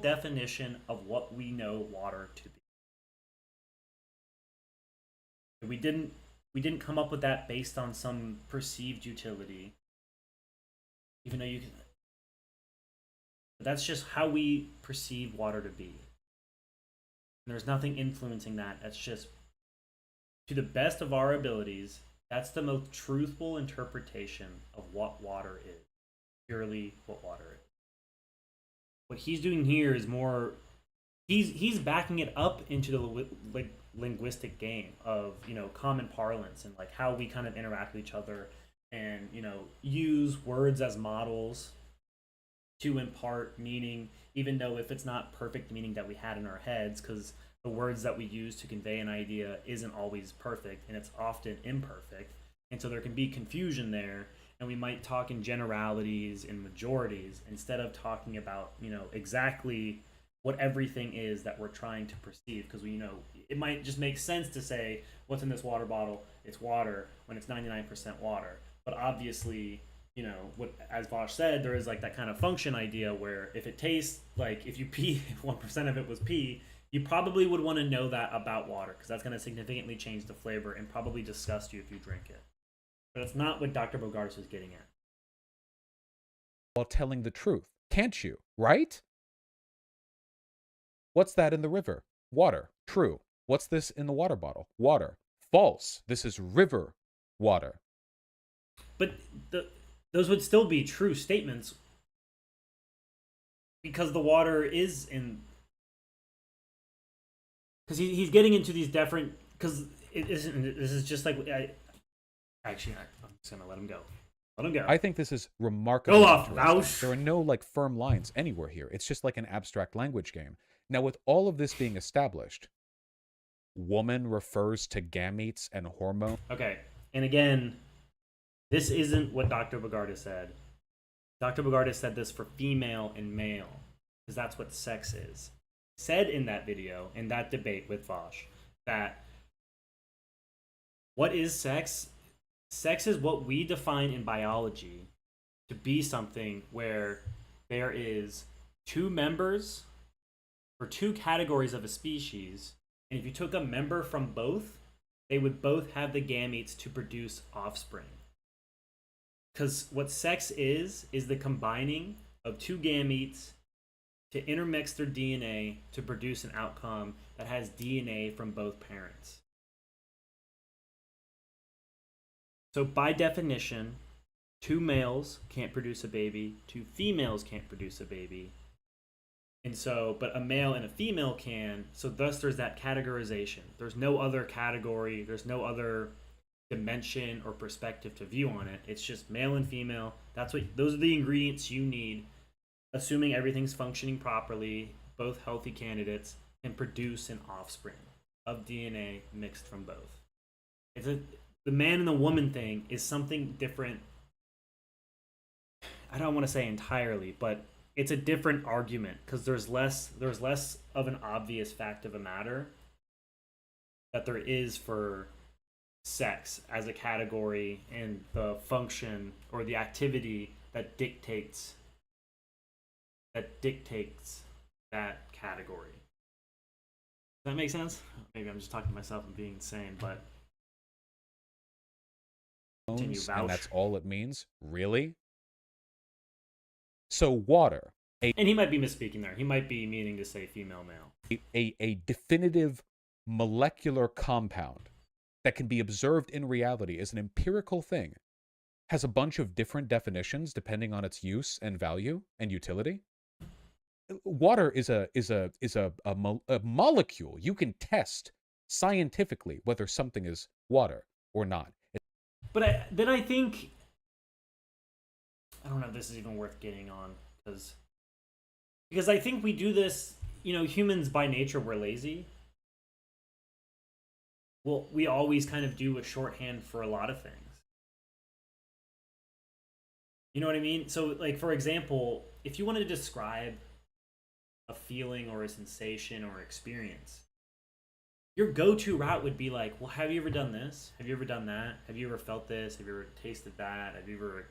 definition of what we know water to be. We didn't come up with that based on some perceived utility, even though you can. But that's just how we perceive water to be. And there's nothing influencing that. That's just, to the best of our abilities, that's the most truthful interpretation of what water is. Purely what water is. What he's doing here is more, he's backing it up into the linguistic game of, you know, common parlance and like how we kind of interact with each other, and, you know, use words as models to impart meaning, even though if it's not perfect meaning that we had in our heads, because the words that we use to convey an idea isn't always perfect, and it's often imperfect, and so there can be confusion there, and we might talk in generalities and majorities instead of talking about, you know, exactly what everything is that we're trying to perceive, because we, you know, it might just make sense to say what's in this water bottle, it's water, when it's 99% water. But obviously, you know, what, as Vosh said, there is like that kind of function idea where if it tastes like, if you pee, if 1% of it was pee, you probably would want to know that about water, because that's going to significantly change the flavor and probably disgust you if you drink it. But that's not what Dr. Bogardus is getting at. While telling the truth. Can't you, right? What's that in the river? Water. True. What's this in the water bottle? Water. False. This is river water. But those would still be true statements, because the water is in. Because he's getting into these different. Because it isn't. This is just like. I'm just gonna let him go. Let him go. I think this is remarkably Go off, interesting. Roush. There are no like firm lines anywhere here. It's just like an abstract language game. Now, with all of this being established, woman refers to gametes and hormones. Okay, and again, this isn't what Dr. Bogardus said. Dr. Bogardus said this for female and male, because that's what sex is. Said in that video, in that debate with Vosh, that what is sex? Sex is what we define in biology to be something where there is two members or two categories of a species, and if you took a member from both, they would both have the gametes to produce offspring. Because what sex is the combining of two gametes to intermix their DNA to produce an outcome that has DNA from both parents. So by definition, two males can't produce a baby, two females can't produce a baby. And so, but a male and a female can, so thus there's that categorization. There's no other category, there's no other dimension or perspective to view on it. It's just male and female. Those are the ingredients you need, assuming everything's functioning properly, both healthy candidates can produce an offspring of DNA mixed from both. The man and the woman thing is something different. I don't want to say entirely, but it's a different argument, because there's less of an obvious fact of a matter that there is for sex as a category and the function or the activity that dictates that category. Does that make sense? Maybe I'm just talking to myself and being insane, but continue, Vouch. And that's all it means? Really? So water, and he might be misspeaking there. He might be meaning to say female, male. A definitive molecular compound that can be observed in reality as an empirical thing, has a bunch of different definitions depending on its use and value and utility. Water is a molecule. You can test scientifically whether something is water or not. But I think, I don't know if this is even worth getting on, because I think we do this, you know, humans by nature, we're lazy. Well, we always kind of do a shorthand for a lot of things. You know what I mean? So, like, for example, if you wanted to describe a feeling or a sensation or experience, your go-to route would be like, well, have you ever done this? Have you ever done that? Have you ever felt this? Have you ever tasted that? Have you ever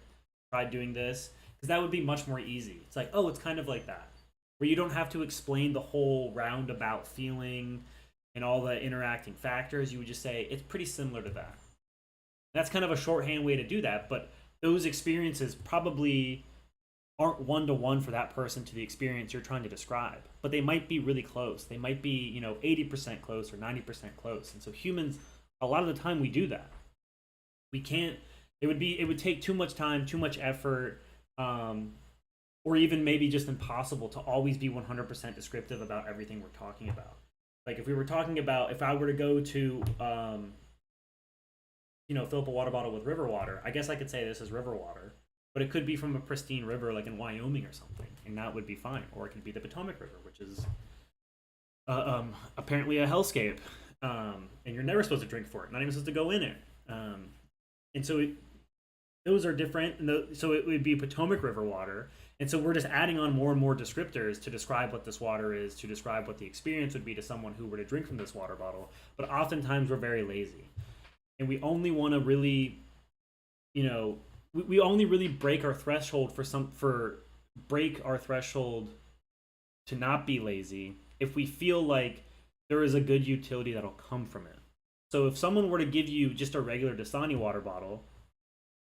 tried doing this? Because that would be much more easy. It's like, oh, it's kind of like that, where you don't have to explain the whole roundabout feeling and all the interacting factors. You would just say it's pretty similar to that. That's kind of a shorthand way to do that, but those experiences probably aren't one to one for that person to the experience you're trying to describe, but they might be really close. They might be, 80% close or 90% close. And so humans, a lot of the time we do that. We can't, it would take too much time, too much effort, or even maybe just impossible to always be 100% descriptive about everything we're talking about. Like if we were talking about, if I were to go to, fill up a water bottle with river water, I guess I could say this is river water, but it could be from a pristine river like in Wyoming or something, and that would be fine. Or it could be the Potomac River, which is apparently a hellscape, and you're never supposed to drink for it, not even supposed to go in it. And so those are different, and so it would be Potomac River water. And so we're just adding on more and more descriptors to describe what this water is, to describe what the experience would be to someone who were to drink from this water bottle. But oftentimes we're very lazy, and we only want to really, we only really break our threshold break our threshold to not be lazy if we feel like there is a good utility that'll come from it. So if someone were to give you just a regular Dasani water bottle,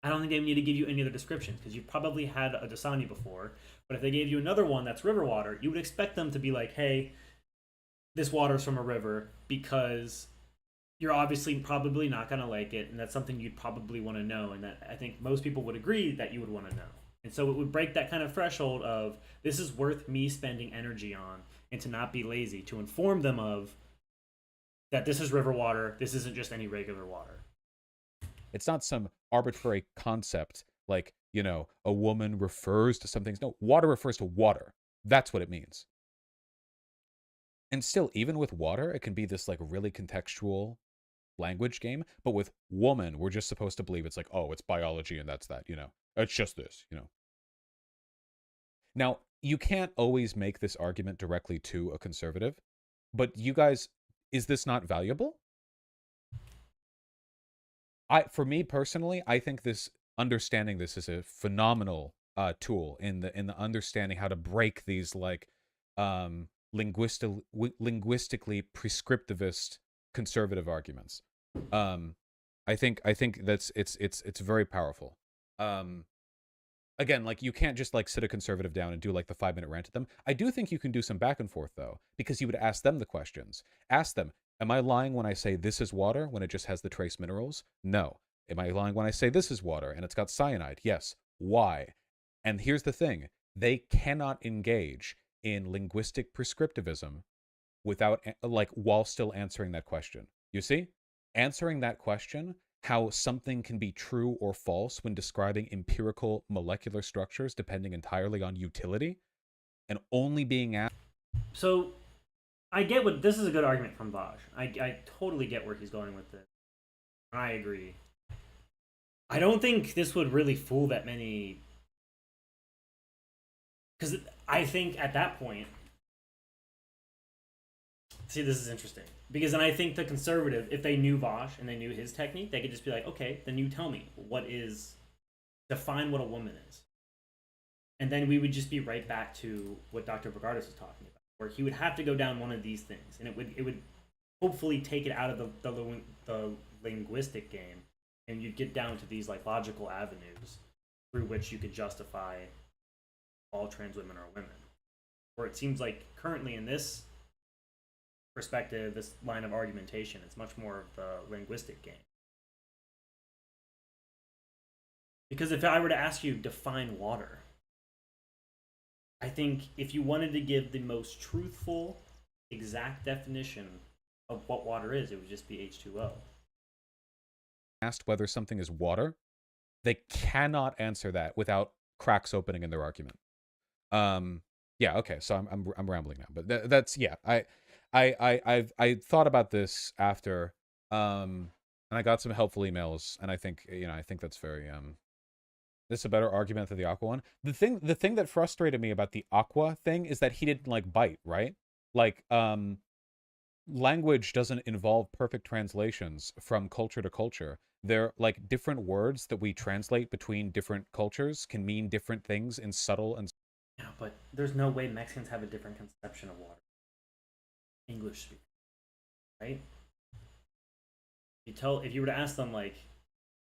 I don't think they need to give you any other descriptions because you've probably had a Dasani before. But if they gave you another one that's river water, you would expect them to be like, hey, this water's from a river, because you're obviously probably not going to like it, and that's something you'd probably want to know, and that I think most people would agree that you would want to know. And so it would break that kind of threshold of, this is worth me spending energy on, and to not be lazy, to inform them of that this is river water, this isn't just any regular water. It's not some arbitrary concept like, a woman refers to some things. No, water refers to water. That's what it means. And still, even with water, it can be this like really contextual language game. But with woman, we're just supposed to believe it's like, oh, it's biology and that's that, It's just this, Now, you can't always make this argument directly to a conservative, but you guys, is this not valuable? For me personally, I think understanding this is a phenomenal tool in the understanding how to break these like linguistically prescriptivist conservative arguments. I think that's it's very powerful. Again, like you can't just like sit a conservative down and do like the 5-minute rant at them. I do think you can do some back and forth though, because you would ask them the questions. Ask them, am I lying when I say this is water when it just has the trace minerals? No. Am I lying when I say this is water and it's got cyanide? Yes. Why? And here's the thing. They cannot engage in linguistic prescriptivism without while still answering that question. You see? Answering that question, how something can be true or false when describing empirical molecular structures depending entirely on utility, and only being asked. So I get this is a good argument from Vaj. I totally get where he's going with this. I agree. I don't think this would really fool that many, because I think at that point, see, this is interesting, because then I think the conservative, if they knew Vaj and they knew his technique, they could just be like, okay, then you tell me define what a woman is. And then we would just be right back to what Dr. Bogardus was talking about, where he would have to go down one of these things, and it would hopefully take it out of the linguistic game, and you'd get down to these like logical avenues through which you could justify all trans women are women. Where it seems like currently in this perspective, this line of argumentation, it's much more of the linguistic game. Because if I were to ask you, define water, I think if you wanted to give the most truthful, exact definition of what water is, it would just be H2O. Asked whether something is water, they cannot answer that without cracks opening in their argument. Yeah, okay, so I'm rambling now, but that's yeah. I thought about this after, and I got some helpful emails, and I think that's very this is a better argument than the Aqua one. The thing that frustrated me about the Aqua thing is that he didn't like bite, right? Like language doesn't involve perfect translations from culture to culture. They're like different words that we translate between different cultures can mean different things in subtle and Yeah, but there's no way Mexicans have a different conception of water. English speakers, right? If you were to ask them like,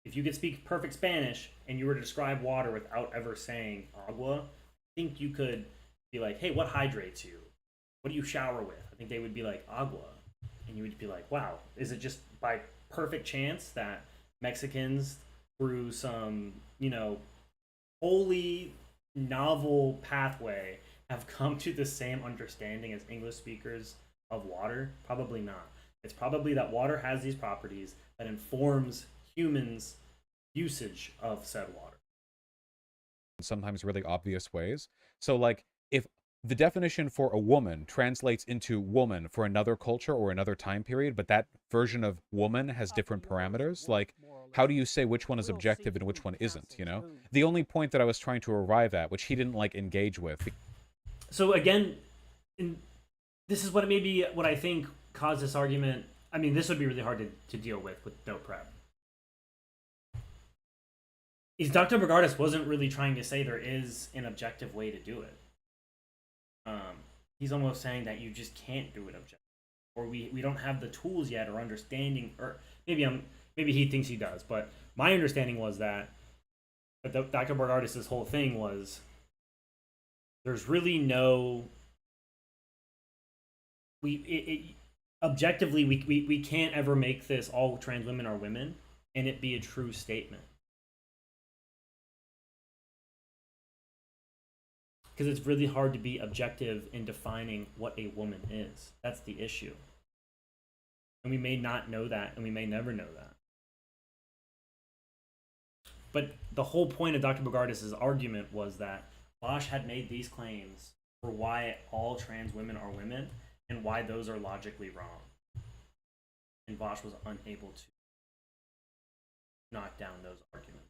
if you could speak perfect Spanish and you were to describe water without ever saying agua, I think you could be like, hey, what hydrates you? What do you shower with? I think they would be like agua, and you would be like, wow, is it just by perfect chance that Mexicans through some wholly novel pathway have come to the same understanding as English speakers of water? Probably not. It's probably that water has these properties that informs humans' usage of said water. sometimes really obvious ways. So like if the definition for a woman translates into woman for another culture or another time period, but that version of woman has different parameters, like how do you say which one is objective and which one isn't, you know? The only point that I was trying to arrive at, which he didn't like engage with. So again, this is what I think caused this argument. I mean, this would be really hard to deal with no prep. Is Dr. Bogardus wasn't really trying to say there is an objective way to do it. He's almost saying that you just can't do it objectively, or we don't have the tools yet or understanding, or maybe he thinks he does, but my understanding was that Dr. Bogardus' whole thing was there's really no objectively we can't ever make this all trans women are women and it be a true statement. Because it's really hard to be objective in defining what a woman is. That's the issue. And we may not know that, and we may never know that. But the whole point of Dr. Bogardus' argument was that Bosch had made these claims for why all trans women are women and why those are logically wrong. And Bosch was unable to knock down those arguments.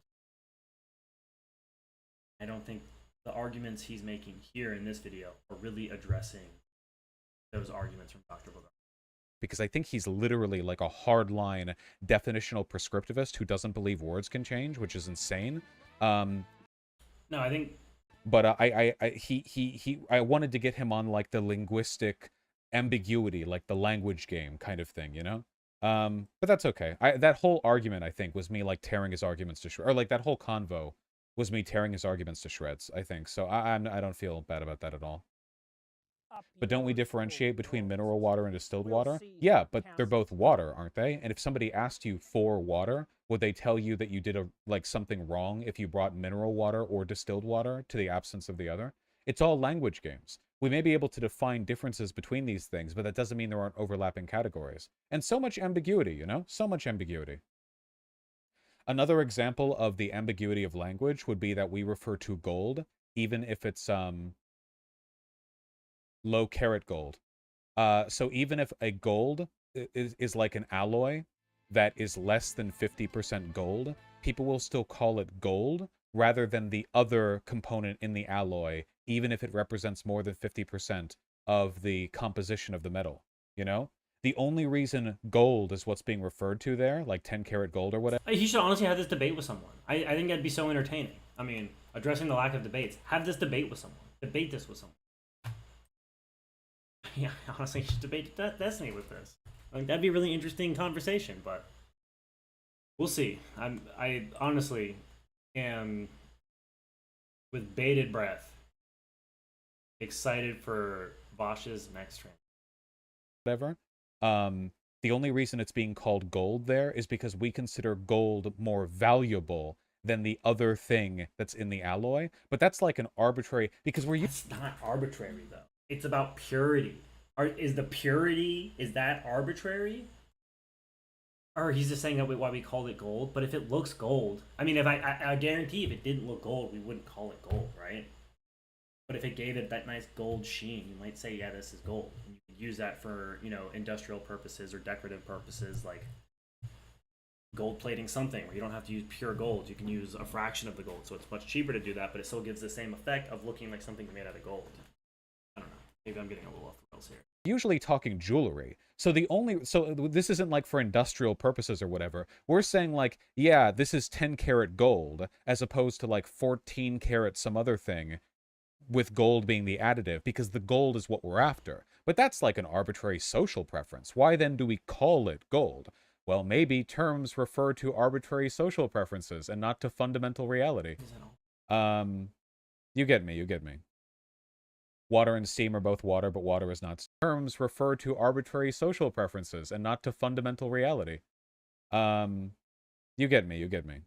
I don't think the arguments he's making here in this video are really addressing those arguments from Dr. Bogardus. Because I think he's literally like a hardline definitional prescriptivist who doesn't believe words can change, which is insane. No, I think. But I wanted to get him on like the linguistic ambiguity, like the language game kind of thing, you know. But that's okay. That whole argument I think was me like tearing his arguments to shreds, or like that whole convo was me tearing his arguments to shreds, I think. So I don't feel bad about that at all. But don't we differentiate between mineral water and distilled water? Yeah, but they're both water, aren't they? And if somebody asked you for water, would they tell you that you did something wrong if you brought mineral water or distilled water to the absence of the other? It's all language games. We may be able to define differences between these things, but that doesn't mean there aren't overlapping categories. And so much ambiguity, you know? So much ambiguity. Another example of the ambiguity of language would be that we refer to gold, even if it's low carat gold. So even if a gold is like an alloy that is less than 50% gold, people will still call it gold rather than the other component in the alloy, even if it represents more than 50% of the composition of the metal, you know? The only reason gold is what's being referred to there, like 10 karat gold or whatever. He should honestly have this debate with someone. I think that'd be so entertaining. I mean, addressing the lack of debates. Have this debate with someone. Debate this with someone. Yeah, honestly, you should debate Destiny with this. Like, that'd be a really interesting conversation, but we'll see. I honestly am, with bated breath, excited for Bosch's next trend. Whatever. The only reason it's being called gold there is because we consider gold more valuable than the other thing that's in the alloy. But that's like an arbitrary, because It's not arbitrary, though. It's about purity. Is that arbitrary? Or he's just saying that why we called it gold. But if it looks gold, I mean, if I guarantee if it didn't look gold, we wouldn't call it gold, right? But if it gave it that nice gold sheen, you might say, yeah, this is gold. And you could use that for, industrial purposes or decorative purposes, like gold plating something where you don't have to use pure gold. You can use a fraction of the gold. So it's much cheaper to do that, but it still gives the same effect of looking like something made out of gold. I don't know. Maybe I'm getting a little off the rails here. Usually talking jewelry. So this isn't like for industrial purposes or whatever. We're saying like, yeah, this is 10 karat gold as opposed to like 14 karat some other thing, with gold being the additive, because the gold is what we're after. But that's like an arbitrary social preference. Why then do we call it gold? Well, maybe terms refer to arbitrary social preferences and not to fundamental reality. Is that all? You get me, you get me. Water and steam are both water, but water is not. Terms refer to arbitrary social preferences and not to fundamental reality. You get me, you get me.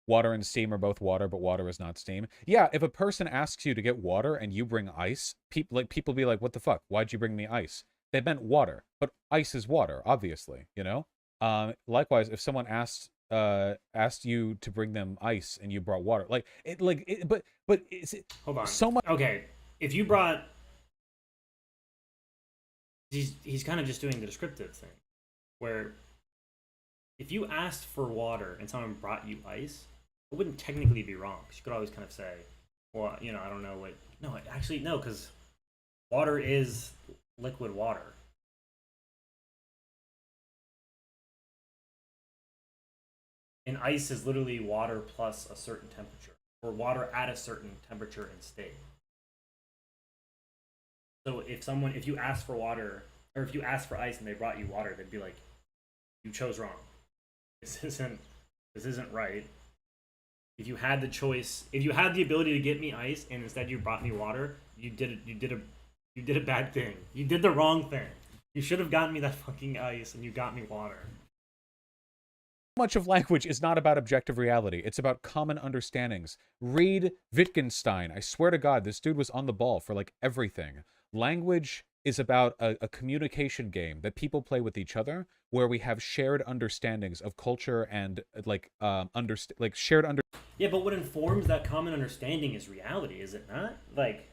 Water and steam are both water, but water is not steam. Yeah, if a person asks you to get water and you bring ice, people be like, what the fuck? Why'd you bring me ice? They meant water, but ice is water, obviously, you know? Likewise, if someone asked you to bring them ice and you brought water, but is it Hold on. so much? Okay, if you brought, he's kind of just doing the descriptive thing, where if you asked for water and someone brought you ice, it wouldn't technically be wrong. 'Cause you could always kind of say, well, you know, I don't know what. No, actually, no, because water is liquid water. And ice is literally water plus a certain temperature, or water at a certain temperature and state. So if you ask for water, or if you ask for ice and they brought you water, they'd be like, you chose wrong. This isn't right. If you had the choice, if you had the ability to get me ice and instead you brought me water, you did a bad thing. You did the wrong thing. You should have gotten me that fucking ice and you got me water. Much of language is not about objective reality. It's about common understandings. Read Wittgenstein. I swear to God, this dude was on the ball for like everything. Language is about a communication game that people play with each other, where we have shared understandings of culture and shared under. Yeah, but what informs that common understanding is reality, is it not? Like,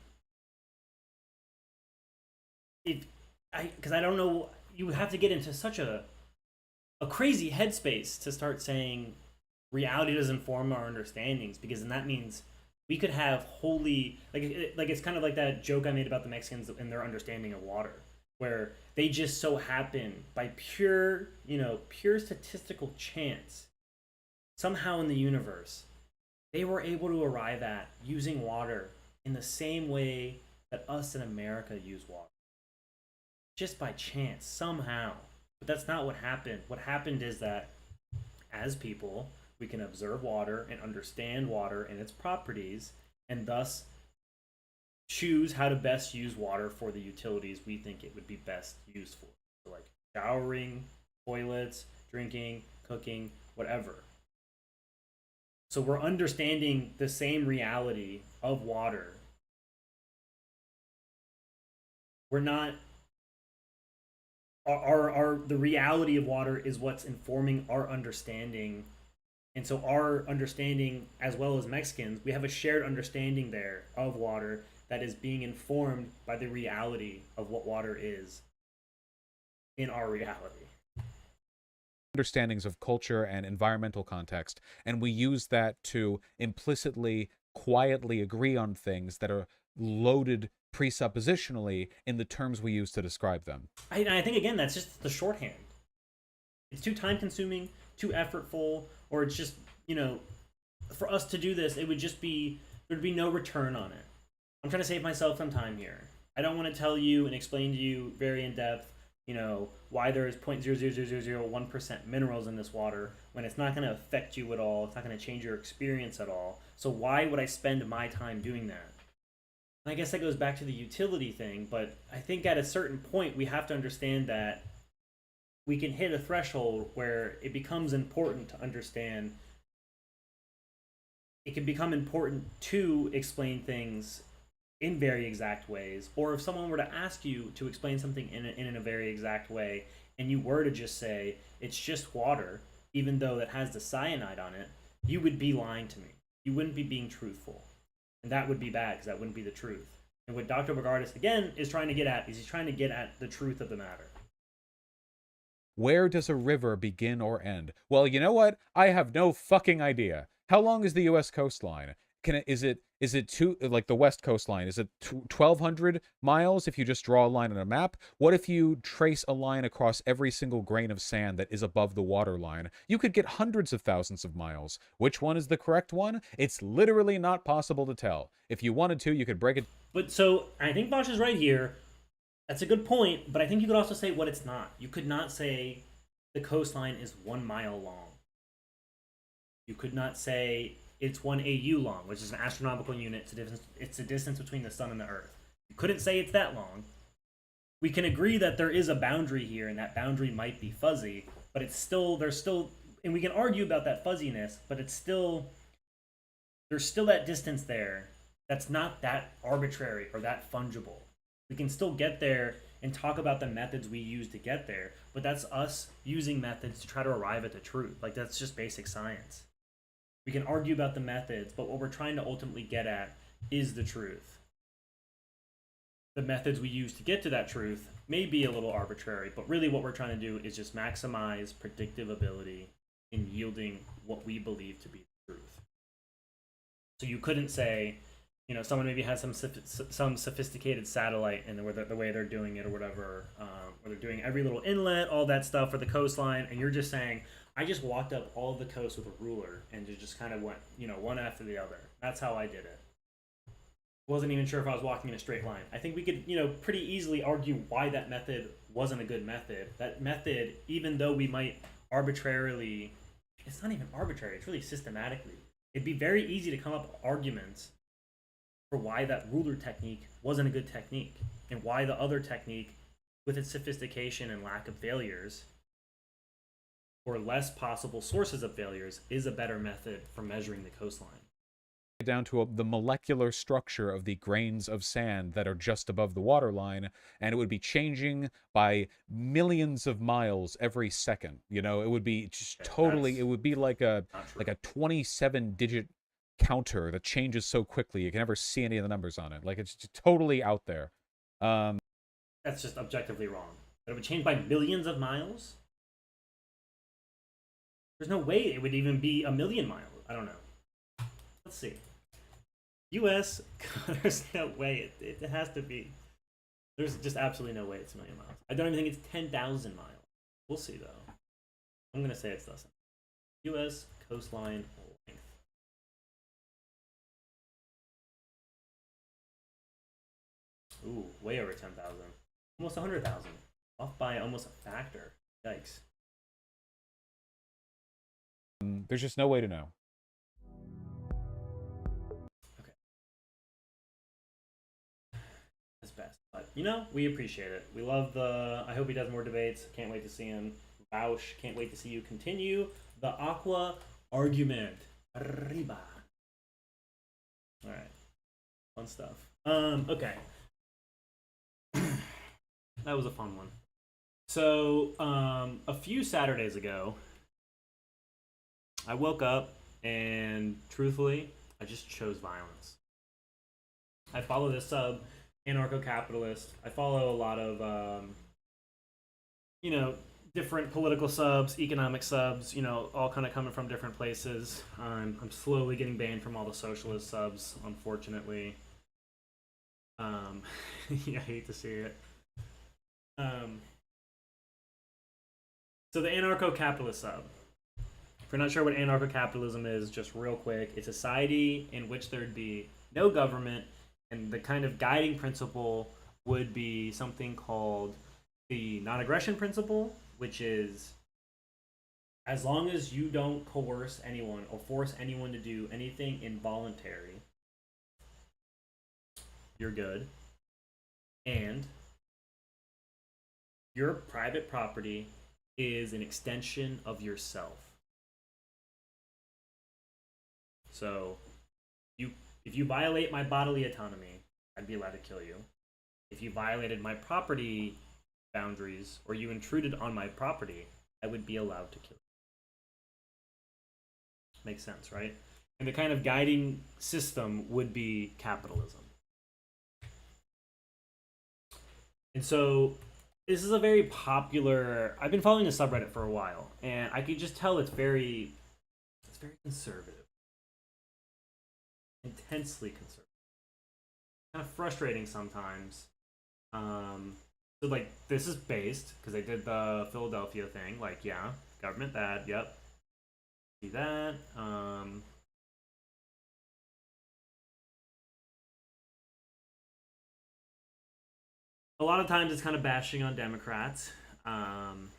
because I don't know, you have to get into such a crazy headspace to start saying reality doesn't inform our understandings, because then that means we could have wholly like it's kind of like that joke I made about the Mexicans and their understanding of water, where they just so happen by pure statistical chance, somehow in the universe, they were able to arrive at using water in the same way that us in America use water. Just by chance, somehow. But that's not what happened. What happened is that as people, we can observe water and understand water and its properties, and thus choose how to best use water for the utilities we think it would be best used for. So like showering, toilets, drinking, cooking, whatever. So we're understanding the same reality of water. We're not the reality of water is what's informing our understanding. And so our understanding, as well as Mexicans, we have a shared understanding there of water that is being informed by the reality of what water is in our reality. Understandings of culture and environmental context, and we use that to implicitly, quietly agree on things that are loaded presuppositionally in the terms we use to describe them. I think, again, that's just the shorthand. It's too time-consuming, too effortful, or it's just, for us to do this, it would just be, there'd be no return on it. I'm trying to save myself some time here. I don't want to tell you and explain to you very in-depth, why there is 0.00001% minerals in this water when it's not going to affect you at all. It's not going to change your experience at all. So why would I spend my time doing that? And I guess that goes back to the utility thing, but I think at a certain point we have to understand that we can hit a threshold where it becomes important to understand. It can become important to explain things in very exact ways, or if someone were to ask you to explain something in a very exact way, and you were to just say, it's just water, even though it has the cyanide on it, you would be lying to me. You wouldn't be being truthful. And that would be bad, because that wouldn't be the truth. And what Dr. Bogardus, again, is trying to get at, is he's trying to get at the truth of the matter. Where does a river begin or end? Well, you know what? I have no fucking idea. How long is the U.S. coastline? Is it Is it like the west coastline? Is it 1,200 miles if you just draw a line on a map? What if you trace a line across every single grain of sand that is above the water line? You could get hundreds of thousands of miles. Which one is the correct one? It's literally not possible to tell. If you wanted to, you could break it. But so I think Bosch is right here. That's a good point, but I think you could also say what it's not. You could not say the coastline is 1 mile long. You could not say it's 1 AU long, which is an astronomical unit. It's a distance between the sun and the earth. You couldn't say it's that long. We can agree that there is a boundary here, and that boundary might be fuzzy, but there's still, and we can argue about that fuzziness, but there's still that distance there that's not that arbitrary or that fungible. We can still get there and talk about the methods we use to get there, but that's us using methods to try to arrive at the truth. Like, that's just basic science. We can argue about the methods, but what we're trying to ultimately get at is the truth. The methods we use to get to that truth may be a little arbitrary, but really what we're trying to do is just maximize predictive ability in yielding what we believe to be the truth. So you couldn't say, you know, someone maybe has some sophisticated satellite and the way they're doing it or whatever, or they're doing every little inlet, all that stuff for the coastline, and you're just saying, I just walked up all of the coast with a ruler and just kind of went, you know, one after the other. That's how I did it. Wasn't even sure if I was walking in a straight line. I think we could, you know, pretty easily argue why that method wasn't a good method. That method, even though we might arbitrarily, it's not even arbitrary, it's really systematically. It'd be very easy to come up with arguments for why that ruler technique wasn't a good technique, and why the other technique, with its sophistication and lack of failures, or less possible sources of failures, is a better method for measuring the coastline. Down to the molecular structure of the grains of sand that are just above the waterline, and it would be changing by millions of miles every second. You know, it would be just totally. It would be like a 27-digit counter that changes so quickly you can never see any of the numbers on it. Like, it's just totally out there. That's just objectively wrong. That it would change by millions of miles. There's no way it would even be a million miles. I don't know. Let's see. US, there's no way. It has to be. There's just absolutely no way it's a million miles. I don't even think it's 10,000 miles. We'll see, though. I'm going to say it's less than. US coastline length. Ooh, way over 10,000. Almost 100,000. Off by almost a factor. Yikes. There's just no way to know. Okay. That's best. But, you know, we appreciate it. We love I hope he does more debates. Can't wait to see him. Bausch, can't wait to see you continue the Aqua argument. Arriba. Alright. Fun stuff. Okay. That was a fun one. So, a few Saturdays ago, I woke up and, truthfully, I just chose violence. I follow this sub, Anarcho-Capitalist. I follow a lot of, you know, different political subs, economic subs, you know, all kind of coming from different places. I'm slowly getting banned from all the socialist subs, unfortunately. Yeah, I hate to see it. So the Anarcho-Capitalist sub. If you're not sure what anarcho-capitalism is, just real quick, it's a society in which there'd be no government, and the kind of guiding principle would be something called the non-aggression principle, which is as long as you don't coerce anyone or force anyone to do anything involuntary, you're good. And your private property is an extension of yourself. So, if you violate my bodily autonomy, I'd be allowed to kill you. If you violated my property boundaries or you intruded on my property, I would be allowed to kill you. Makes sense, right? And the kind of guiding system would be capitalism. And so, this is a very popular. I've been following the subreddit for a while, and I could just tell it's very conservative. intensely conservative. Kind of frustrating sometimes. So like this is based because they did the Philadelphia thing. Like, yeah, government bad. Yep. See that. A lot of times it's kind of bashing on Democrats. Talking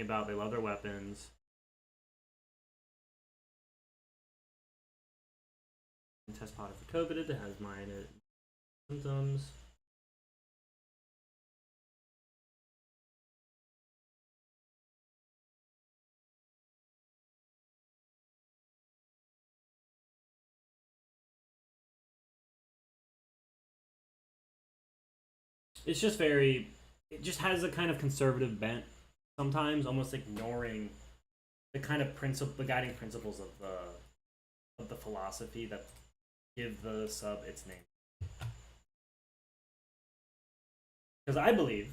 about they love their weapons. Test positive for COVID. It has minor symptoms. It's just very. It just has a kind of conservative bent. Sometimes almost ignoring the kind of the guiding principles of the philosophy that give the sub its name. Because I believe,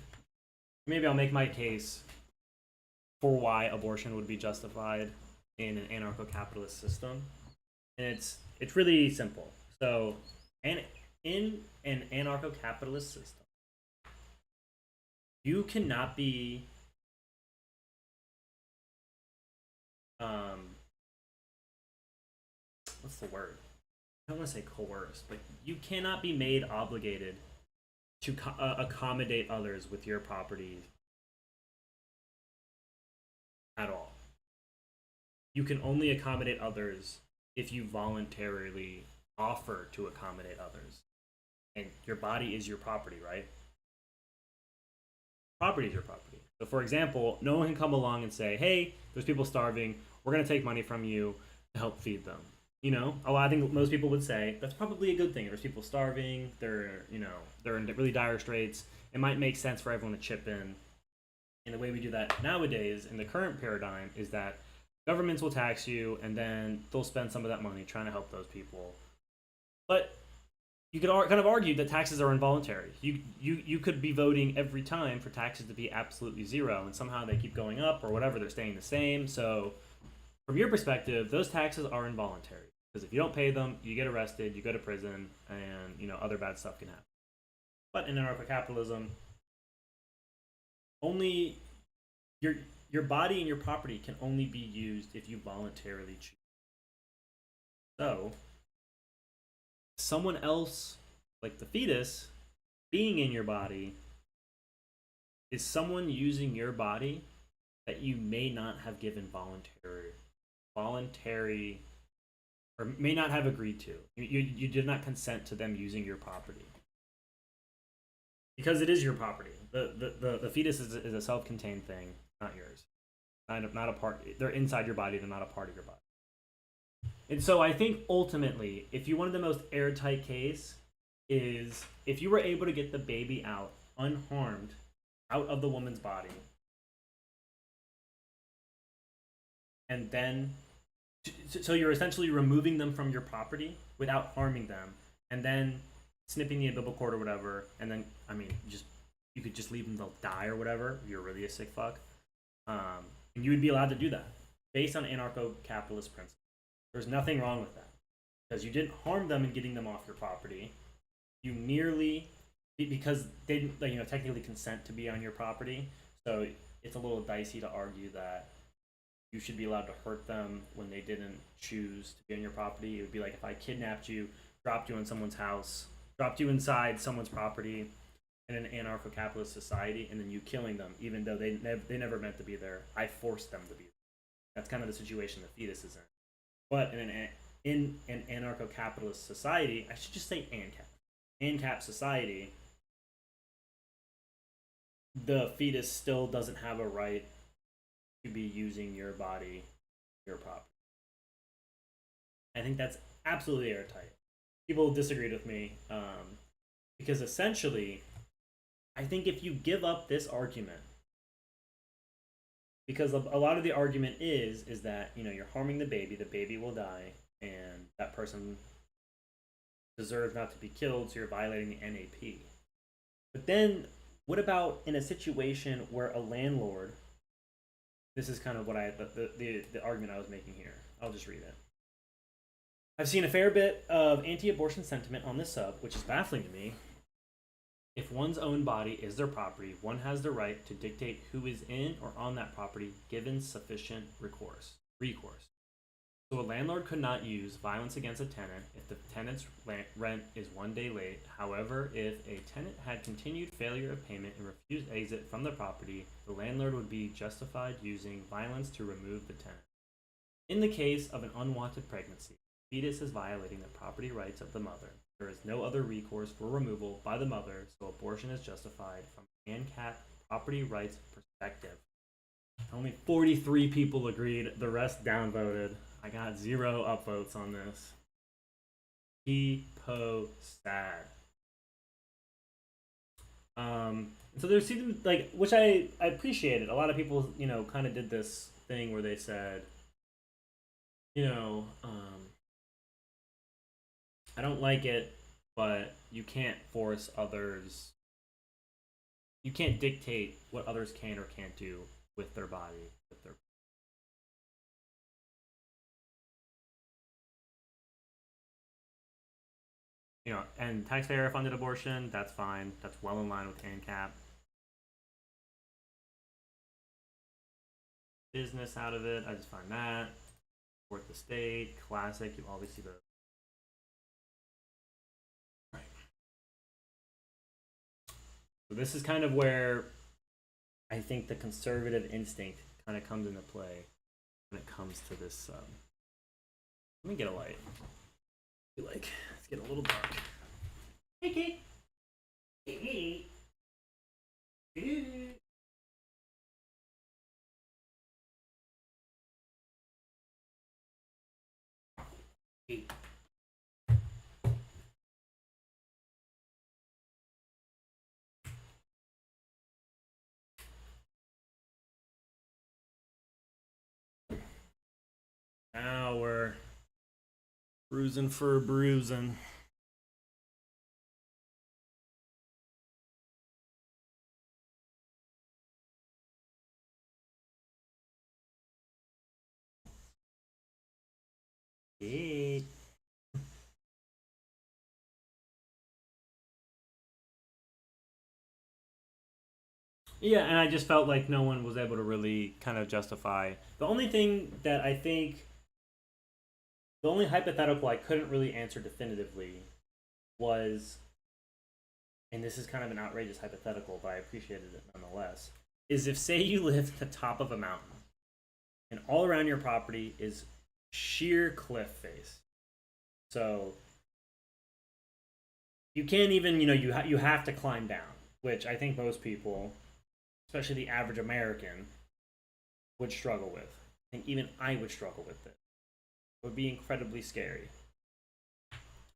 maybe I'll make my case for why abortion would be justified in an anarcho-capitalist system, and it's really simple. So, in an anarcho-capitalist system, you cannot be what's the word? I don't want to say coerced, but you cannot be made obligated to accommodate others with your property at all. You can only accommodate others if you voluntarily offer to accommodate others. And your body is your property, right? Property is your property. So, for example, no one can come along and say, hey, there's people starving. We're going to take money from you to help feed them. You know, I think most people would say that's probably a good thing. If there's people starving, they're in really dire straits. It might make sense for everyone to chip in. And the way we do that nowadays in the current paradigm is that governments will tax you and then they'll spend some of that money trying to help those people. But you could kind of argue that taxes are involuntary. You could be voting every time for taxes to be absolutely zero, and somehow they keep going up or whatever, they're staying the same. So from your perspective, those taxes are involuntary. Because if you don't pay them, you get arrested, you go to prison, and other bad stuff can happen. But in anarcho-capitalism, only your body and your property can only be used if you voluntarily choose. So someone else, like the fetus, being in your body is someone using your body that you may not have given voluntary or may not have agreed to. You did not consent to them using your property. Because it is your property. The fetus is a self-contained thing, not yours. Not a part. They're inside your body, they're not a part of your body. And so I think ultimately, if you wanted the most airtight case, is if you were able to get the baby out unharmed, out of the woman's body, and then so you're essentially removing them from your property without harming them, and then snipping the umbilical cord or whatever, and then you could just leave them to die or whatever. You're really a sick fuck, and you would be allowed to do that based on anarcho-capitalist principles. There's nothing wrong with that because you didn't harm them in getting them off your property. You merely because they didn't technically consent to be on your property, so it's a little dicey to argue that you should be allowed to hurt them when they didn't choose to be on your property. It would be like if I kidnapped you, dropped you in someone's house, dropped you inside someone's property in an anarcho-capitalist society, and then you killing them, even though they never meant to be there. I forced them to be there. That's kind of the situation the fetus is in. But in an anarcho-capitalist society, I should just say ANCAP society, the fetus still doesn't have a right to be using your body, your property. I think that's absolutely airtight. People disagreed with me because essentially, I think if you give up this argument, because a lot of the argument is that you're harming the baby will die, and that person deserves not to be killed, so you're violating the NAP. But then, what about in a situation where a landlord? This is kind of what the argument I was making here. I'll just read it. I've seen a fair bit of anti-abortion sentiment on this sub, which is baffling to me. If one's own body is their property, one has the right to dictate who is in or on that property, given sufficient recourse. So a landlord could not use violence against a tenant if the tenant's rent is 1 day late. However, if a tenant had continued failure of payment and refused exit from the property, the landlord would be justified using violence to remove the tenant. In the case of an unwanted pregnancy, the fetus is violating the property rights of the mother. There is no other recourse for removal by the mother, so abortion is justified from an ANCAP property rights perspective. Only 43 people agreed, the rest downvoted. I got 0 upvotes on this. Sad. So there seemed like, which I appreciated. A lot of people, kind of did this thing where they said, I don't like it, but you can't force others. You can't dictate what others can or can't do with their body, with their. And taxpayer-funded abortion, that's fine. That's well in line with ANCAP. Business out of it, I just find that. Support the state, classic, you always see those. Right. So this is kind of where I think the conservative instinct kind of comes into play when it comes to this. Let me get a light. It's getting a little dark. Hey, Kate. Hey. Now we're bruising for bruising. Yeah. Yeah, and I just felt like no one was able to really kind of justify. The only thing that I think, the only hypothetical I couldn't really answer definitively was, and this is kind of an outrageous hypothetical, but I appreciated it nonetheless, is if, say, you live at the top of a mountain and all around your property is sheer cliff face. So you can't even, you have to climb down, which I think most people, especially the average American, would struggle with. I think even I would struggle with it. It would be incredibly scary.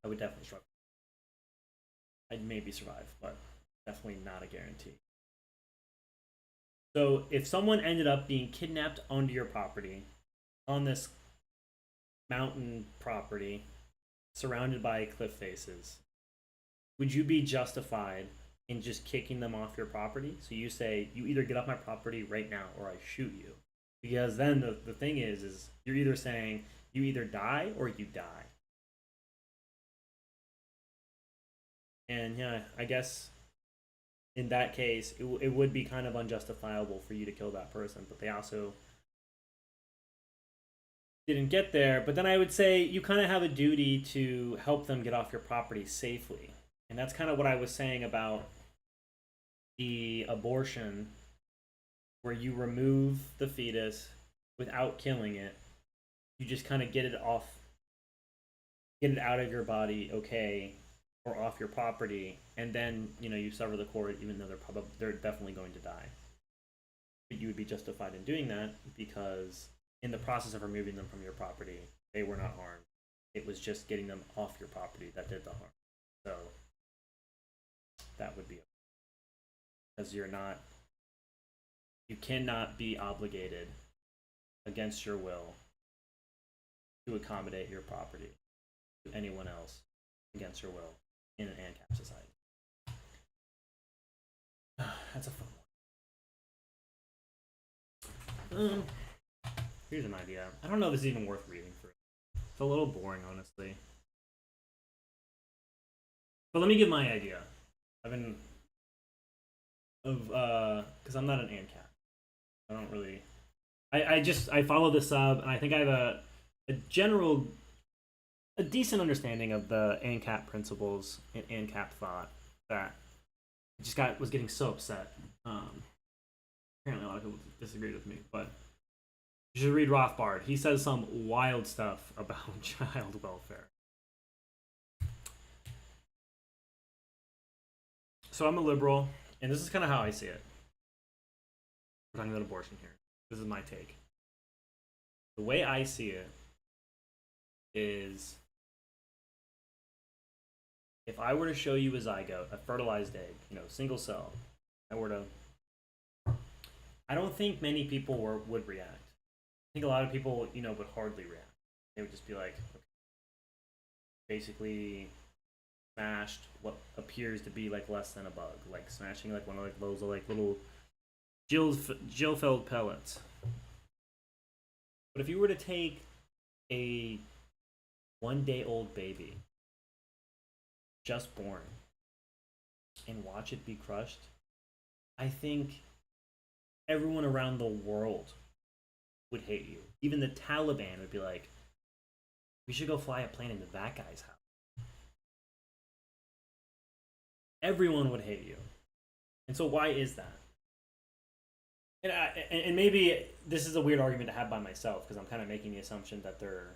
I would definitely struggle. I'd maybe survive, but definitely not a guarantee. So if someone ended up being kidnapped onto your property, on this mountain property, surrounded by cliff faces, would you be justified in just kicking them off your property? So you say, you either get off my property right now or I shoot you. Because then the thing is you're either saying you either die or you die. And yeah, I guess in that case, it would be kind of unjustifiable for you to kill that person, but they also didn't get there. But then I would say you kind of have a duty to help them get off your property safely. And that's kind of what I was saying about the abortion, where you remove the fetus without killing it. You just kind of get it off, get it out of your body, okay, or off your property, and then you sever the cord, even though they're definitely going to die. But you would be justified in doing that because in the process of removing them from your property, they were not harmed. It was just getting them off your property that did the harm. So that would be okay. Because you cannot be obligated against your will to accommodate your property to anyone else against your will in an ANCAP society. That's a fun one. Here's an idea. I don't know if this is even worth reading for a little boring, honestly. But let me give my idea. I've been because I'm not an ANCAP. I don't really. I follow the sub, and I think I have a decent understanding of the ANCAP principles and ANCAP thought that I just was getting so upset. Apparently, a lot of people disagreed with me, but you should read Rothbard. He says some wild stuff about child welfare. So I'm a liberal, and this is kind of how I see it. We're talking about abortion here. This is my take. The way I see it is, if I were to show you a zygote, a fertilized egg, single cell, I don't think many people would react. I think a lot of people, would hardly react. They would just be like, okay, basically smashed what appears to be like less than a bug, like smashing like one of like those like little Jill-filled pellets. But if you were to take a 1-day-old baby, just born, and watch it be crushed, I think everyone around the world would hate you. Even the Taliban would be like, we should go fly a plane into that guy's house. Everyone would hate you. And so why is that? And maybe this is a weird argument to have by myself, because I'm kind of making the assumption that there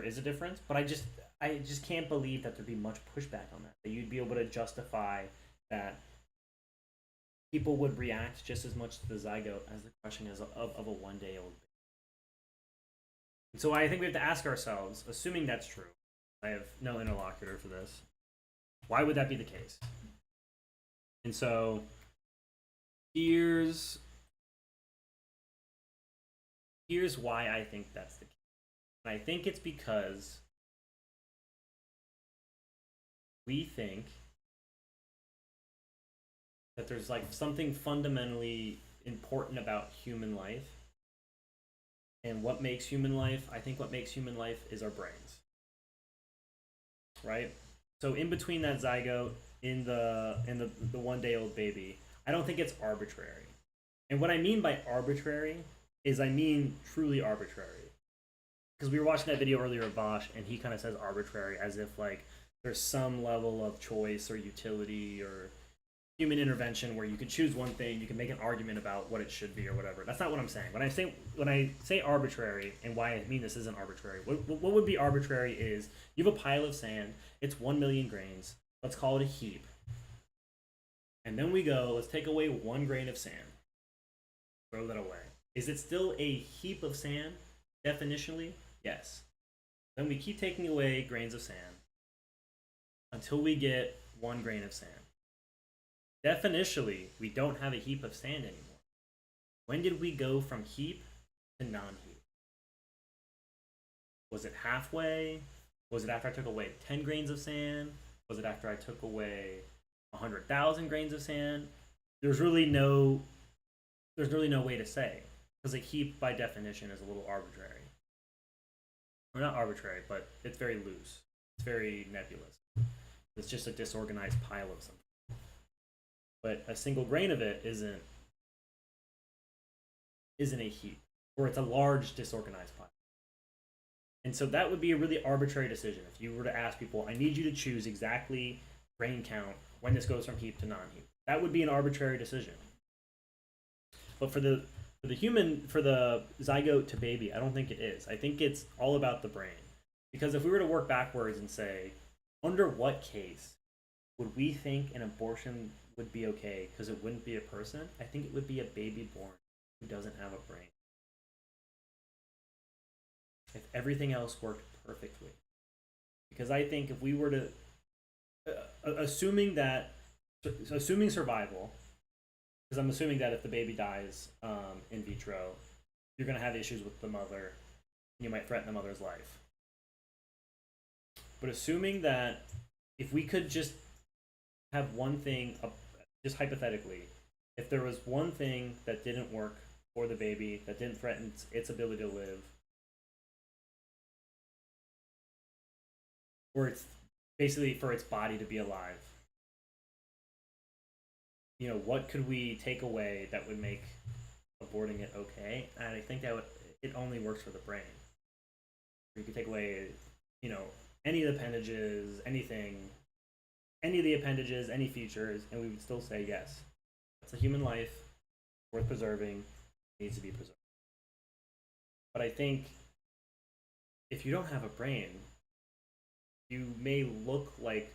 is a difference, but I just can't believe that there'd be much pushback on that. That you'd be able to justify that people would react just as much to the zygote as the crushing of a 1-day-old baby. And so I think we have to ask ourselves, assuming that's true, I have no interlocutor for this, why would that be the case? And so here's why I think that's the case. And I think it's because we think that there's like something fundamentally important about human life. And what makes human life? I think what makes human life is our brains. Right? So in between that zygote in the 1-day-old baby, I don't think it's arbitrary. And what I mean by arbitrary is I mean truly arbitrary. Because we were watching that video earlier of Bosch, and he kind of says arbitrary as if like there's some level of choice or utility or human intervention where you could choose one thing, you can make an argument about what it should be or whatever. That's not what I'm saying. When I say arbitrary, and why I mean this isn't arbitrary, what would be arbitrary is you have a pile of sand, it's 1 million grains, let's call it a heap. And then we go, let's take away 1 grain of sand. Throw that away. Is it still a heap of sand? Definitionally, yes. Then we keep taking away grains of sand until we get 1 grain of sand. Definitionally, we don't have a heap of sand anymore. When did we go from heap to non-heap? Was it halfway? Was it after I took away 10 grains of sand? Was it after I took away 100,000 grains of sand? There's really no way to say, because a heap by definition is a little arbitrary. Or not arbitrary, but it's very loose. It's very nebulous. It's just a disorganized pile of something. But a single grain of it isn't a heap, or it's a large disorganized pile. And so that would be a really arbitrary decision. If you were to ask people, I need you to choose exactly grain count when this goes from heap to non-heap, that would be an arbitrary decision. But for the zygote to baby, I don't think it is. I think it's all about the brain. Because if we were to work backwards and say, under what case would we think an abortion would be okay because it wouldn't be a person? I think it would be a baby born who doesn't have a brain. If everything else worked perfectly. Because I think if we were to, assuming survival, because I'm assuming that if the baby dies in vitro, you're going to have issues with the mother, and you might threaten the mother's life. But assuming that if we could just have one thing, just hypothetically, if there was one thing that didn't work for the baby, that didn't threaten its ability to live, or it's basically for its body to be alive. You know, what could we take away that would make aborting it okay? And I think that it only works for the brain. You could take away, you know, any of the appendages, anything, any of the appendages, any features, and we would still say yes. It's a human life, worth preserving, needs to be preserved. But I think if you don't have a brain, you may look like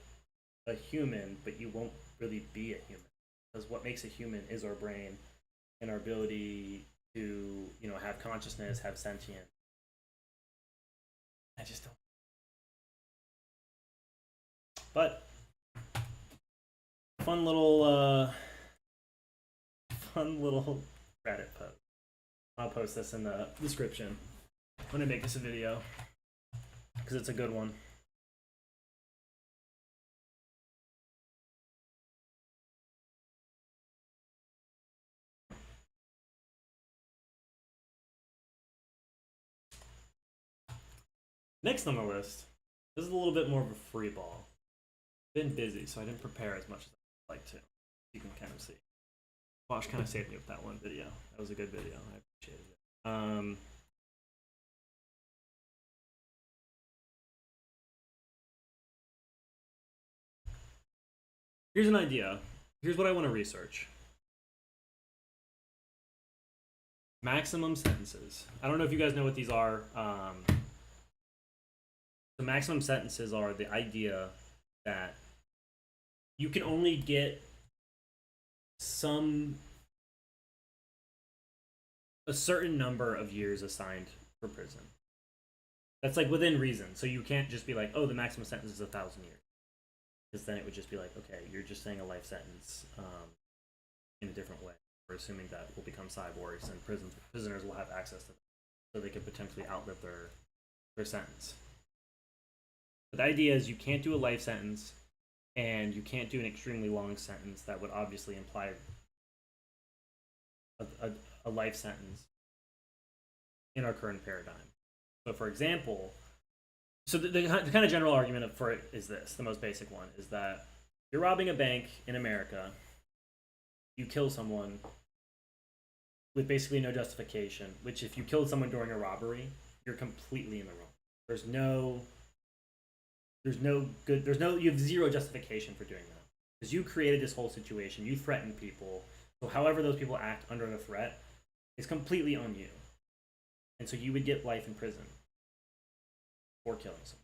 a human, but you won't really be a human. Because what makes a human is our brain and our ability to, you know, have consciousness, have sentience. I just don't. But fun little Reddit post. I'll post this in the description when I make this a video because it's a good one. Next on the list, this is a little bit more of a free ball. Been busy, so I didn't prepare as much as I'd like to. You can kind of see. Bosch kind of saved me with that one video. That was a good video. I appreciated it. Here's an idea. Here's what I want to research. Maximum sentences. I don't know if you guys know what these are. The maximum sentences are the idea that you can only get a certain number of years assigned for prison. That's like within reason. So you can't just be like, oh, the maximum sentence is 1,000 years. Because then it would just be like, okay, you're just saying a life sentence in a different way. We're assuming that we'll become cyborgs and prisoners will have access to them, so they could potentially outlive their sentence. But the idea is you can't do a life sentence, and you can't do an extremely long sentence that would obviously imply a life sentence in our current paradigm. So, for example, the kind of general argument for it is this: the most basic one is that you're robbing a bank in America, you kill someone with basically no justification. Which, if you killed someone during a robbery, you're completely in the wrong. You have zero justification for doing that. Because you created this whole situation, you threatened people, so however those people act under the threat is completely on you. And so you would get life in prison for killing someone.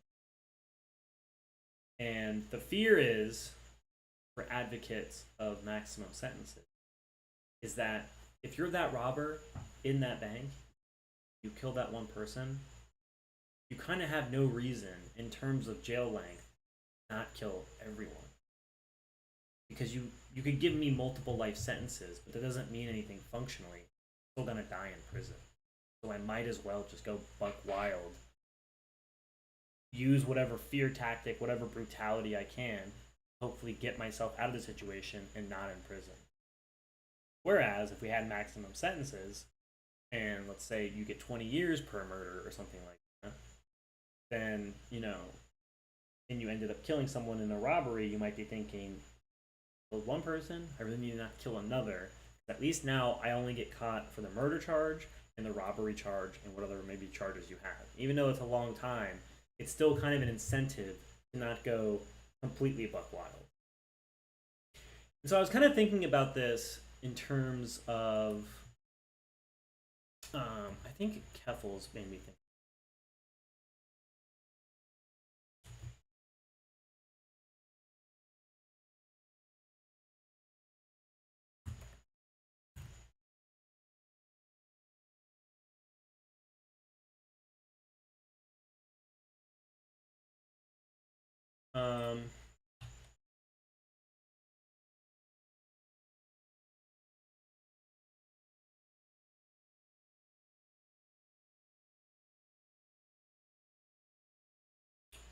And the fear is, for advocates of maximum sentences, is that if you're that robber in that bank, you kill that one person, you kind of have no reason in terms of jail length not kill everyone. Because you could give me multiple life sentences, but that doesn't mean anything functionally. I'm still gonna die in prison. So I might as well just go buck wild, use whatever fear tactic, whatever brutality I can, hopefully get myself out of the situation and not in prison. Whereas if we had maximum sentences, and let's say you get 20 years per murder or something like that, then, you know, and you ended up killing someone in a robbery, you might be thinking, killed one person, I really need to not kill another. At least now I only get caught for the murder charge and the robbery charge and what other maybe charges you have. Even though it's a long time, it's still kind of an incentive to not go completely buck wild. And so I was kind of thinking about this in terms of, I think Keffels made me think.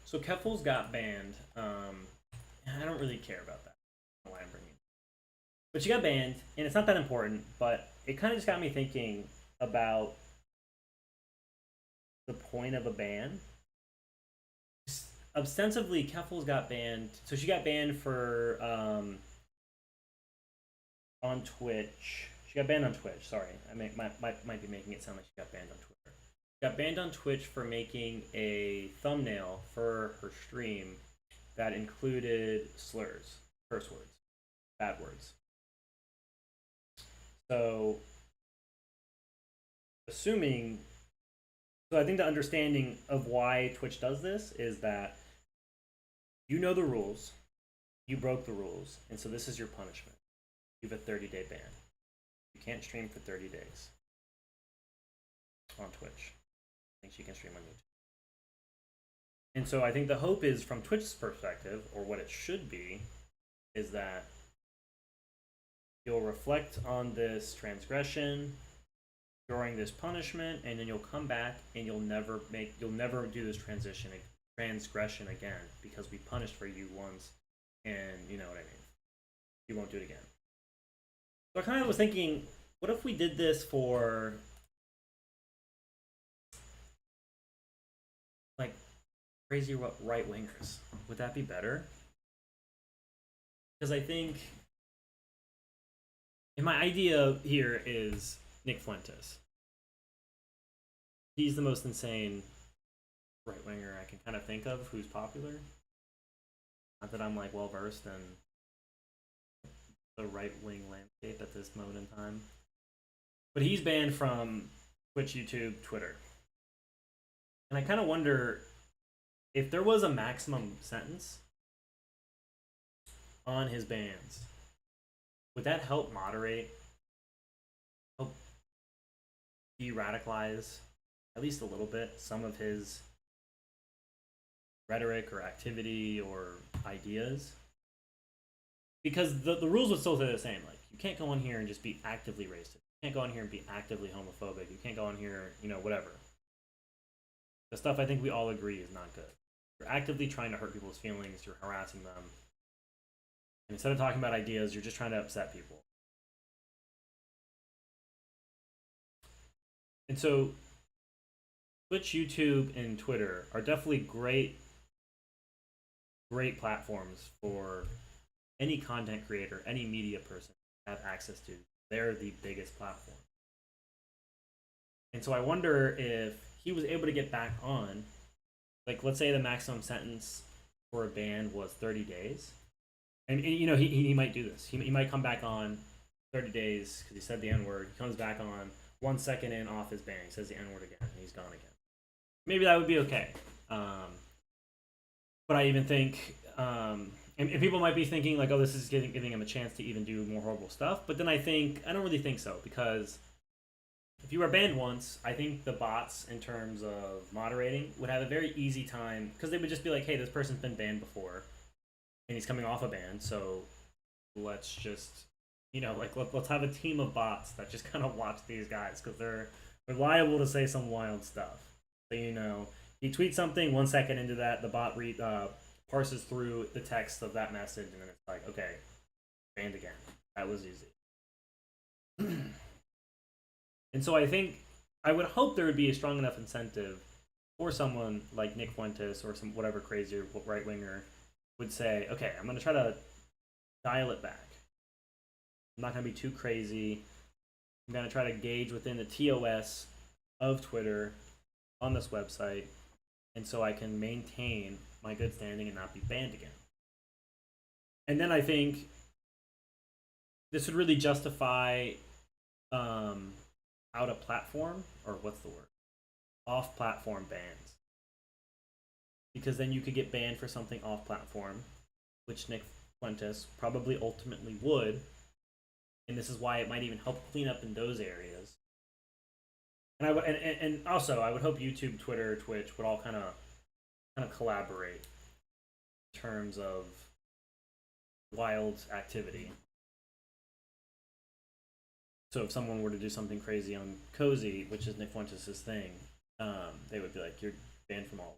So Keffels got banned. I don't really care about that. I don't know why I'm bringing it. But she got banned, and it's not that important, but it kind of just got me thinking about the point of a ban. ostensibly Keffels got banned. So she got banned for on Twitch. She got banned on Twitch. Sorry, I might be making it sound like she got banned on Twitter. She got banned on Twitch for making a thumbnail for her stream that included slurs, curse words, bad words. So, assuming, so I think the understanding of why Twitch does this is that you know the rules, you broke the rules, and so this is your punishment. You have a 30-day ban. You can't stream for 30 days on Twitch. I think she can stream on YouTube. And so I think the hope is, from Twitch's perspective, or what it should be, is that you'll reflect on this transgression during this punishment, and then you'll come back and you'll never do this transgression again, because we punished for you once, and you know what I mean. You won't do it again. So I kind of was thinking, what if we did this for like crazy right wingers? Would that be better? Because I think, and my idea here is Nick Fuentes. He's the most insane right winger I can kind of think of who's popular. Not that I'm like well versed in the right wing landscape at this moment in time, but he's banned from Twitch, YouTube, Twitter. And I kind of wonder if there was a maximum sentence on his bans, would that help moderate, help de-radicalize at least a little bit some of his rhetoric or activity or ideas? Because the rules would still stay the same. Like, you can't go on here and just be actively racist. You can't go on here and be actively homophobic. You can't go on here, you know, whatever. The stuff I think we all agree is not good. You're actively trying to hurt people's feelings. You're harassing them. And instead of talking about ideas, you're just trying to upset people. And so Twitch, YouTube, and Twitter are definitely great platforms for any content creator, any media person to have access to. They're the biggest platform. And so I wonder if he was able to get back on, like, let's say the maximum sentence for a ban was 30 days. And you know, he might do this. He might come back on 30 days because he said the N-word. He comes back on 1 second in off his ban. He says the N-word again, and he's gone again. Maybe that would be okay. But I even think, and people might be thinking like, oh, this is giving him a chance to even do more horrible stuff. But then I don't really think so, because if you were banned once, I think the bots, in terms of moderating, would have a very easy time, because they would just be like, hey, this person's been banned before, and he's coming off a ban, so let's just, you know, like, let's have a team of bots that just kind of watch these guys, because they're liable to say some wild stuff. So, you know, he tweets something, 1 second into that, the bot parses through the text of that message, and then it's like, okay, banned again. That was easy. And so I think, I would hope there would be a strong enough incentive for someone like Nick Fuentes or some whatever crazy right winger would say, okay, I'm going to try to dial it back. I'm not going to be too crazy. I'm going to try to gauge within the TOS of Twitter on this website, and so I can maintain my good standing and not be banned again. And then I think this would really justify out of platform, or what's the word? Off platform bans. Because then you could get banned for something off platform, which Nick Fuentes probably ultimately would. And this is why it might even help clean up in those areas. And and also I would hope YouTube, Twitter, Twitch would all kind of collaborate in terms of wild activity. So if someone were to do something crazy on Cozy, which is Nick Fuentes' thing, they would be like, you're banned from all.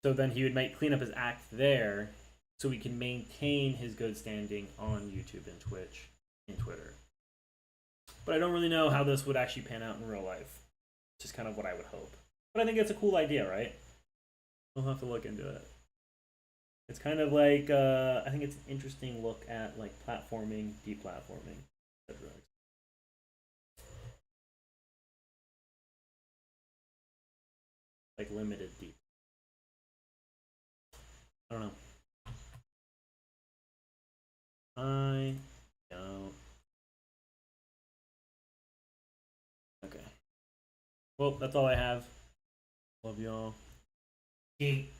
So then he would clean up his act there, so he can maintain his good standing on YouTube and Twitch and Twitter. But I don't really know how this would actually pan out in real life. It's just kind of what I would hope. But I think it's a cool idea, right? We'll have to look into it. It's kind of like I think it's an interesting look at like platforming, deplatforming, etc. Like limited deep. I don't know. I don't. Okay. Well, that's all I have. Love y'all. Geek.